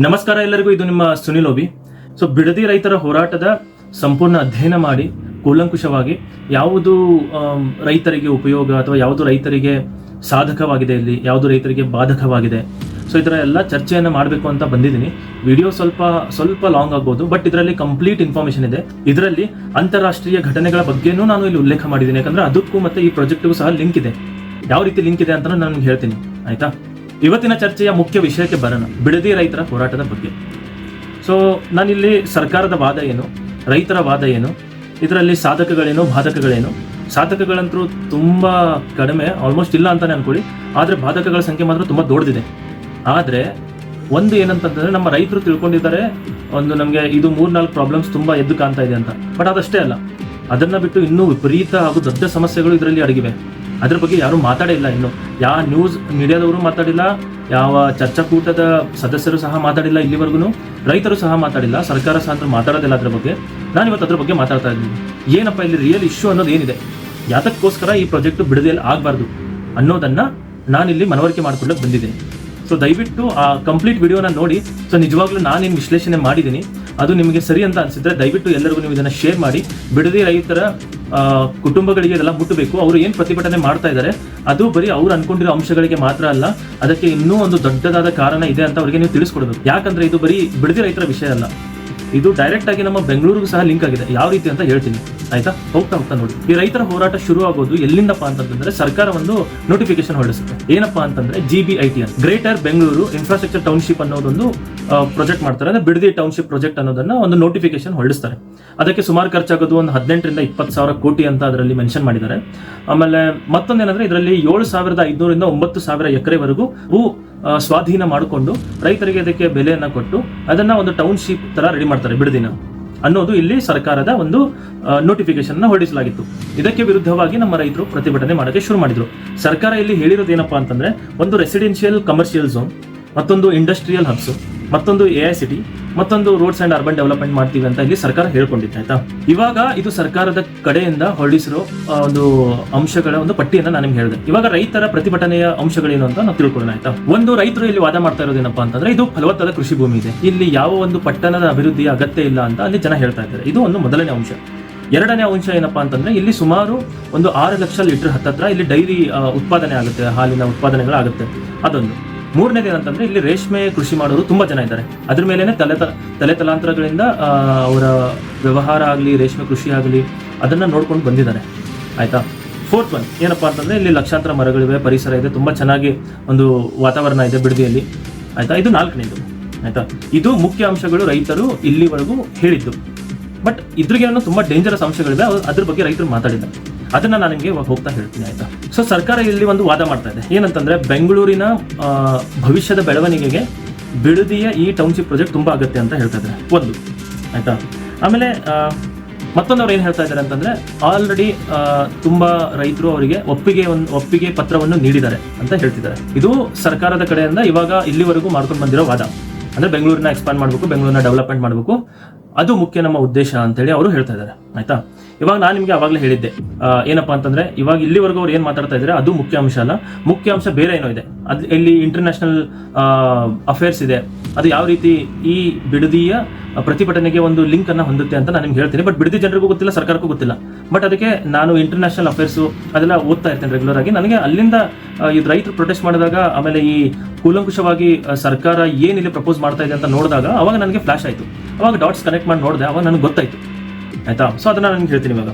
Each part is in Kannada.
ನಮಸ್ಕಾರ ಎಲ್ಲರಿಗೂ, ಇದು ನಿಮ್ಮ ಸುನಿಲ್ ಓಬಿ. ಸೊ ಬಿಡದಿ ರೈತರ ಹೋರಾಟದ ಸಂಪೂರ್ಣ ಅಧ್ಯಯನ ಮಾಡಿ ಕೂಲಂಕುಷವಾಗಿ ಯಾವುದು ರೈತರಿಗೆ ಉಪಯೋಗ ಅಥವಾ ಯಾವುದು ರೈತರಿಗೆ ಸಾಧಕವಾಗಿದೆ, ಇಲ್ಲಿ ಯಾವುದು ರೈತರಿಗೆ ಬಾಧಕವಾಗಿದೆ, ಸೊ ಇದರ ಎಲ್ಲ ಚರ್ಚೆಯನ್ನು ಮಾಡಬೇಕು ಅಂತ ಬಂದಿದ್ದೀನಿ. ವಿಡಿಯೋ ಸ್ವಲ್ಪ ಲಾಂಗ್ ಆಗ್ಬೋದು, ಬಟ್ ಇದರಲ್ಲಿ ಕಂಪ್ಲೀಟ್ ಇನ್ಫಾರ್ಮೇಷನ್ ಇದೆ. ಇದರಲ್ಲಿ ಅಂತಾರಾಷ್ಟ್ರೀಯ ಘಟನೆಗಳ ಬಗ್ಗೆನೂ ನಾನು ಇಲ್ಲಿ ಉಲ್ಲೇಖ ಮಾಡಿದ್ದೀನಿ, ಯಾಕಂದ್ರೆ ಅದಕ್ಕೂ ಮತ್ತೆ ಈ ಪ್ರಾಜೆಕ್ಟ್ಗೂ ಸಹ ಲಿಂಕ್ ಇದೆ. ಯಾವ ರೀತಿ ಲಿಂಕ್ ಇದೆ ಅಂತ ನಾನು ಹೇಳ್ತೀನಿ, ಆಯ್ತಾ. ಇವತ್ತಿನ ಚರ್ಚೆಯ ಮುಖ್ಯ ವಿಷಯಕ್ಕೆ ಬರೋಣ, ಬಿಡದಿ ರೈತರ ಹೋರಾಟದ ಬಗ್ಗೆ. ಸೊ ನಾನಿಲ್ಲಿ ಸರ್ಕಾರದ ವಾದ ಏನು, ರೈತರ ವಾದ ಏನು, ಇದರಲ್ಲಿ ಸಾಧಕಗಳೇನು, ಬಾಧಕಗಳೇನು. ಸಾಧಕಗಳಂತೂ ತುಂಬ ಕಡಿಮೆ, ಆಲ್ಮೋಸ್ಟ್ ಇಲ್ಲ ಅಂತಾನೆ ಅನ್ಕೊಳ್ಳಿ. ಆದರೆ ಬಾಧಕಗಳ ಸಂಖ್ಯೆ ಮಾತ್ರ ತುಂಬ ದೊಡ್ಡದಿದೆ. ಆದರೆ ಒಂದು ಏನಂತಂದರೆ, ನಮ್ಮ ರೈತರು ತಿಳ್ಕೊಂಡಿದ್ದಾರೆ ನಮಗೆ ಇದು 3-4 ಪ್ರಾಬ್ಲಮ್ಸ್ ತುಂಬ ಎದ್ದು ಕಾಣ್ತಾ ಇದೆ ಅಂತ. ಬಟ್ ಅದಷ್ಟೇ ಅಲ್ಲ, ಅದನ್ನು ಬಿಟ್ಟು ಇನ್ನೂ ವಿಪರೀತ ಹಾಗೂ ದೊಡ್ಡ ಸಮಸ್ಯೆಗಳು ಇದರಲ್ಲಿ ಅಡಗಿವೆ. ಅದ್ರ ಬಗ್ಗೆ ಯಾರೂ ಮಾತಾಡಿಲ್ಲ. ಇನ್ನು ಯಾವ ನ್ಯೂಸ್ ಮೀಡಿಯಾದವರು ಮಾತಾಡಿಲ್ಲ, ಯಾವ ಚರ್ಚಾಕೂಟದ ಸದಸ್ಯರು ಸಹ ಮಾತಾಡಿಲ್ಲ, ಇಲ್ಲಿವರೆಗೂ ರೈತರು ಸಹ ಮಾತಾಡಿಲ್ಲ, ಸರ್ಕಾರ ಸಹ ಮಾತಾಡೋದಿಲ್ಲ ಅದ್ರ ಬಗ್ಗೆ. ನಾನು ಇವತ್ತು ಅದ್ರ ಬಗ್ಗೆ ಮಾತಾಡ್ತಾ ಇದ್ದೀನಿ. ಏನಪ್ಪ ಇಲ್ಲಿ ರಿಯಲ್ ಇಶ್ಯೂ ಅನ್ನೋದು ಏನಿದೆ, ಯಾತಕ್ಕೋಸ್ಕರ ಈ ಪ್ರಾಜೆಕ್ಟ್ ಬಿಡದಿಯಲ್ಲಿ ಆಗಬಾರ್ದು ಅನ್ನೋದನ್ನು ನಾನಿಲ್ಲಿ ಮನವರಿಕೆ ಮಾಡ್ಕೊಳ್ಳೋಕೆ ಬಂದಿದ್ದೀನಿ. ಸೊ ದಯವಿಟ್ಟು ಆ ಕಂಪ್ಲೀಟ್ ವಿಡಿಯೋನ ನೋಡಿ. ಸೊ ನಿಜವಾಗ್ಲೂ ನಾನೇನು ವಿಶ್ಲೇಷಣೆ ಮಾಡಿದ್ದೀನಿ ಅದು ನಿಮಗೆ ಸರಿ ಅಂತ ಅನಿಸಿದ್ರೆ ದಯವಿಟ್ಟು ಎಲ್ಲರಿಗೂ ನೀವು ಇದನ್ನು ಶೇರ್ ಮಾಡಿ. ಬಿಡದಿ ರೈತರ ಕುಟುಂಬಗಳಿಗೆ ಇದೆಲ್ಲ ಮುಟ್ಟಬೇಕು. ಅವರು ಏನು ಪ್ರತಿಭಟನೆ ಮಾಡ್ತಾ ಇದ್ದಾರೆ ಅದು ಬರೀ ಅವ್ರು ಅನ್ಕೊಂಡಿರೋ ಅಂಶಗಳಿಗೆ ಮಾತ್ರ ಅಲ್ಲ, ಅದಕ್ಕೆ ಇನ್ನೂ ಒಂದು ದೊಡ್ಡದಾದ ಕಾರಣ ಇದೆ ಅಂತ ಅವರಿಗೆ ನೀವು ತಿಳಿಸ್ಕೊಡ್ಬೇಕು. ಯಾಕಂದ್ರೆ ಇದು ಬರೀ ಬಿಡದಿ ರೈತರ ವಿಷಯ ಅಲ್ಲ, ಇದು ಡೈರೆಕ್ಟ್ ಆಗಿ ನಮ್ಮ ಬೆಂಗಳೂರಿಗೂ ಸಹ ಲಿಂಕ್ ಆಗಿದೆ. ಯಾವ ರೀತಿ ಅಂತ ಹೇಳ್ತೀನಿ, ಆಯ್ತಾ. ಹೋಗ್ತಾ ನೋಡಿ. ಈ ರೈತರ ಹೋರಾಟ ಶುರು ಆಗೋದು ಎಲ್ಲಿಂದಪ್ಪ ಅಂತಂದ್ರೆ, ಸರ್ಕಾರ ಒಂದು ನೋಟಿಫಿಕೇಶನ್ ಹೊರಡಿಸುತ್ತೆ. ಏನಪ್ಪಾ ಅಂತಂದ್ರೆ GBIT ಅಂತ, ಗ್ರೇಟರ್ ಬೆಂಗಳೂರು ಇನ್ಫ್ರಾಸ್ಟ್ರಕ್ಚರ್ ಟೌನ್ಶಿಪ್ ಅನ್ನೋದೊಂದು ಪ್ರಾಜೆಕ್ಟ್ ಮಾಡ್ತಾರೆ. ಅಂದ್ರೆ ಬಿಡದಿ ಟೌನ್ಶಿಪ್ ಪ್ರಾಜೆಕ್ಟ್ ಅನ್ನೋದನ್ನ ಒಂದು ನೋಟಿಫಿಕೇಶನ್ ಹೊರಡಿಸ್ತಾರೆ. ಅದಕ್ಕೆ ಸುಮಾರು ಖರ್ಚಾಗೋದು ಒಂದು 18,000 ರಿಂದ 20,000 ಕೋಟಿ ಅಂತ ಅದರಲ್ಲಿ ಮೆನ್ಷನ್ ಮಾಡಿದ್ದಾರೆ. ಆಮೇಲೆ ಮತ್ತೊಂದೇನಂದ್ರೆ, ಇದರಲ್ಲಿ 7,500 ರಿಂದ 9,000 ಎಕರೆವರೆಗೂ ಸ್ವಾಧೀನ ಮಾಡಿಕೊಂಡು ರೈತರಿಗೆ ಅದಕ್ಕೆ ಬೆಲೆಯನ್ನ ಕೊಟ್ಟು ಅದನ್ನ ಒಂದು ಟೌನ್ಶಿಪ್ ತರ ರೆಡಿ ಮಾಡ್ತಾರೆ ಬಿಡದಿನ ಅನ್ನೋದು ಇಲ್ಲಿ ಸರ್ಕಾರದ ಒಂದು ನೋಟಿಫಿಕೇಶನ್ ಹೊರಡಿಸಲಾಗಿತ್ತು. ಇದಕ್ಕೆ ವಿರುದ್ಧವಾಗಿ ನಮ್ಮ ರೈತರು ಪ್ರತಿಭಟನೆ ಮಾಡೋಕೆ ಶುರು ಮಾಡಿದ್ರು. ಸರ್ಕಾರ ಇಲ್ಲಿ ಹೇಳಿರೋದು ಏನಪ್ಪಾ ಅಂತಂದ್ರೆ, ಒಂದು ರೆಸಿಡೆನ್ಷಿಯಲ್ ಕಮರ್ಷಿಯಲ್ ಝೋನ್, ಮತ್ತೊಂದು ಇಂಡಸ್ಟ್ರಿಯಲ್ ಹಬ್ಸ್, ಮತ್ತೊಂದು AI ಸಿಟಿ, ಮತ್ತೊಂದು ರೋಡ್ಸ್ ಅಂಡ್ ಅರ್ಬನ್ ಡೆವಲಪ್ಮೆಂಟ್ ಮಾಡ್ತೀವಿ ಅಂತ ಇಲ್ಲಿ ಸರ್ಕಾರ ಹೇಳ್ಕೊಂಡಿತ್ತು, ಆಯ್ತಾ. ಇವಾಗ ಇದು ಸರ್ಕಾರದ ಕಡೆಯಿಂದ ಹೊರಡಿಸಿರೋ ಒಂದು ಅಂಶಗಳ ಒಂದು ಪಟ್ಟಿಯನ್ನು ನಾನು ನಿಮ್ಗೆ ಹೇಳಿದೆ. ಇವಾಗ ರೈತರ ಪ್ರತಿಭಟನೆಯ ಅಂಶಗಳೇನು ಅಂತ ನಾವು ತಿಳ್ಕೊಳ್ಳೋಣ, ಆಯ್ತಾ. ಒಂದು, ರೈತರು ಇಲ್ಲಿ ವಾದ ಮಾಡ್ತಾ ಇರೋದೇನಪ್ಪಾ ಅಂತಂದ್ರೆ, ಇದು ಫಲವತ್ತಾದ ಕೃಷಿ ಭೂಮಿ ಇದೆ, ಇಲ್ಲಿ ಯಾವ ಒಂದು ಪಟ್ಟಣದ ಅಭಿವೃದ್ಧಿಯ ಅಗತ್ಯ ಇಲ್ಲ ಅಂತ ಅಲ್ಲಿ ಜನ ಹೇಳ್ತಾ ಇದ್ದಾರೆ. ಇದು ಒಂದು ಮೊದಲನೇ ಅಂಶ. ಎರಡನೇ ಅಂಶ ಏನಪ್ಪಾ ಅಂತಂದ್ರೆ, ಇಲ್ಲಿ ಸುಮಾರು ಒಂದು 6 ಲಕ್ಷ ಲೀಟರ್ ಹತ್ತತ್ರ ಇಲ್ಲಿ ಡೈರಿ ಉತ್ಪಾದನೆ ಆಗುತ್ತೆ, ಹಾಲಿನ ಉತ್ಪಾದನೆಗಳಾಗುತ್ತೆ. ಅದೊಂದು. ಮೂರನೇದು ಏನಂತಂದ್ರೆ, ಇಲ್ಲಿ ರೇಷ್ಮೆ ಕೃಷಿ ಮಾಡೋರು ತುಂಬಾ ಜನ ಇದ್ದಾರೆ. ಅದ್ರ ಮೇಲೇನೆ ತಲೆ ತಲಾಂತರಗಳಿಂದ ಅವರ ವ್ಯವಹಾರ ಆಗಲಿ, ರೇಷ್ಮೆ ಕೃಷಿ ಆಗಲಿ, ಅದನ್ನ ನೋಡ್ಕೊಂಡು ಬಂದಿದ್ದಾರೆ, ಆಯ್ತಾ. ಫೋರ್ತ್ ಒನ್ ಏನಪ್ಪಾ ಅಂತಂದ್ರೆ, ಇಲ್ಲಿ ಲಕ್ಷಾಂತರ ಮರಗಳಿವೆ, ಪರಿಸರ ಇದೆ, ತುಂಬಾ ಚೆನ್ನಾಗಿ ಒಂದು ವಾತಾವರಣ ಇದೆ ಬಿಡದಿಯಲ್ಲಿ, ಆಯ್ತಾ. ಇದು 4ನೇದು, ಆಯ್ತಾ. ಇದು ಮುಖ್ಯ ಅಂಶಗಳು ರೈತರು ಇಲ್ಲಿವರೆಗೂ ಹೇಳಿದ್ದು. ಬಟ್ ಇದ್ರಿಗೆ ತುಂಬಾ ಡೇಂಜರಸ್ ಅಂಶಗಳಿವೆ, ಅದ್ರ ಬಗ್ಗೆ ರೈತರು ಮಾತಾಡಿದ್ದಾರೆ. ಅದನ್ನ ನಾನು ನಿಮಗೆ ಹೋಗ್ತಾ ಹೇಳ್ತೀನಿ, ಆಯ್ತಾ. ಸೊ ಸರ್ಕಾರ ಇಲ್ಲಿ ಒಂದು ವಾದ ಮಾಡ್ತಾ ಇದೆ, ಏನಂತಂದ್ರೆ, ಬೆಂಗಳೂರಿನ ಭವಿಷ್ಯದ ಬೆಳವಣಿಗೆಗೆ ಬಿಡದಿಯ ಈ ಟೌನ್ಶಿಪ್ ಪ್ರಾಜೆಕ್ಟ್ ತುಂಬಾ ಅಗತ್ಯ ಅಂತ ಹೇಳ್ತಾ ಇದ್ದಾರೆ, ಒಂದು, ಆಯ್ತಾ. ಆಮೇಲೆ ಮತ್ತೊಂದು ಅವ್ರು ಏನು ಹೇಳ್ತಾ ಇದ್ದಾರೆ ಅಂತಂದ್ರೆ, ಆಲ್ರೆಡಿ ತುಂಬಾ ರೈತರು ಅವರಿಗೆ ಒಪ್ಪಿಗೆ ಪತ್ರವನ್ನು ನೀಡಿದ್ದಾರೆ ಅಂತ ಹೇಳ್ತಿದ್ದಾರೆ. ಇದು ಸರ್ಕಾರದ ಕಡೆಯಿಂದ ಇವಾಗ ಇಲ್ಲಿವರೆಗೂ ಮಾಡ್ಕೊಂಡು ಬಂದಿರೋ ವಾದ. ಅಂದ್ರೆ ಬೆಂಗಳೂರಿನ ಎಕ್ಸ್ಪಾಂಡ್ ಮಾಡಬೇಕು, ಬೆಂಗಳೂರಿನ ಡೆವಲಪ್ಮೆಂಟ್ ಮಾಡಬೇಕು, ಅದು ಮುಖ್ಯ ನಮ್ಮ ಉದ್ದೇಶ ಅಂತೇಳಿ ಅವರು ಹೇಳ್ತಾ ಇದ್ದಾರೆ, ಆಯ್ತಾ. ಇವಾಗ ನಾನು ನಿಮಗೆ ಅವಾಗಲೇ ಹೇಳಿದ್ದೆ, ಏನಪ್ಪಾ ಅಂತಂದ್ರೆ, ಇವಾಗ ಇಲ್ಲಿವರೆಗೂ ಅವ್ರು ಏನು ಮಾತಾಡ್ತಾ ಇದ್ದಾರೆ ಅದು ಮುಖ್ಯ ಅಂಶ ಅಲ್ಲ, ಮುಖ್ಯ ಅಂಶ ಬೇರೆ ಏನೋ ಇದೆ. ಅದು ಇಲ್ಲಿ ಇಂಟರ್ನ್ಯಾಷನಲ್ ಅಫೇರ್ಸ್ ಇದೆ, ಅದು ಯಾವ ರೀತಿ ಈ ಬಿಡದಿಯ ಪ್ರತಿಭಟನೆಗೆ ಒಂದು ಲಿಂಕ್ ಅನ್ನ ಹೊಂದುತ್ತೆ ಅಂತ ನಾನು ನಿಮ್ಗೆ ಹೇಳ್ತೀನಿ. ಬಟ್ ಬಿಡದಿ ಜನರಿಗೂ ಗೊತ್ತಿಲ್ಲ, ಸರ್ಕಾರಕ್ಕೂ ಗೊತ್ತಿಲ್ಲ. ಬಟ್ ಅದಕ್ಕೆ ನಾನು ಇಂಟರ್ನ್ಯಾಷನಲ್ ಅಫೇರ್ಸು ಅದೆಲ್ಲ ಓದ್ತಾ ಇರ್ತೇನೆ ರೆಗ್ಯುಲರ್ ಆಗಿ. ನನಗೆ ಅಲ್ಲಿಂದ ಇದು ರೈತರು ಪ್ರೊಟೆಸ್ಟ್ ಮಾಡಿದಾಗ, ಆಮೇಲೆ ಈ ಕೂಲಂಕುಷವಾಗಿ ಸರ್ಕಾರ ಏನಿಲ್ಲಿ ಪ್ರಪೋಸ್ ಮಾಡ್ತಾ ಇದೆ ಅಂತ ನೋಡಿದಾಗ ಅವಾಗ ನನಗೆ ಫ್ಲಾಶ್ ಆಯಿತು. ಅವಾಗ ಡಾಟ್ಸ್ ಕನೆಕ್ಟ್ ಮಾಡಿ ನೋಡಿದೆ, ಅವಾಗ ನನಗೆ ಗೊತ್ತಾಯ್ತು, ಆಯ್ತಾ. ಸೊ ಅದನ್ನ ನಾನು ಹೇಳ್ತೀನಿ. ಇವಾಗ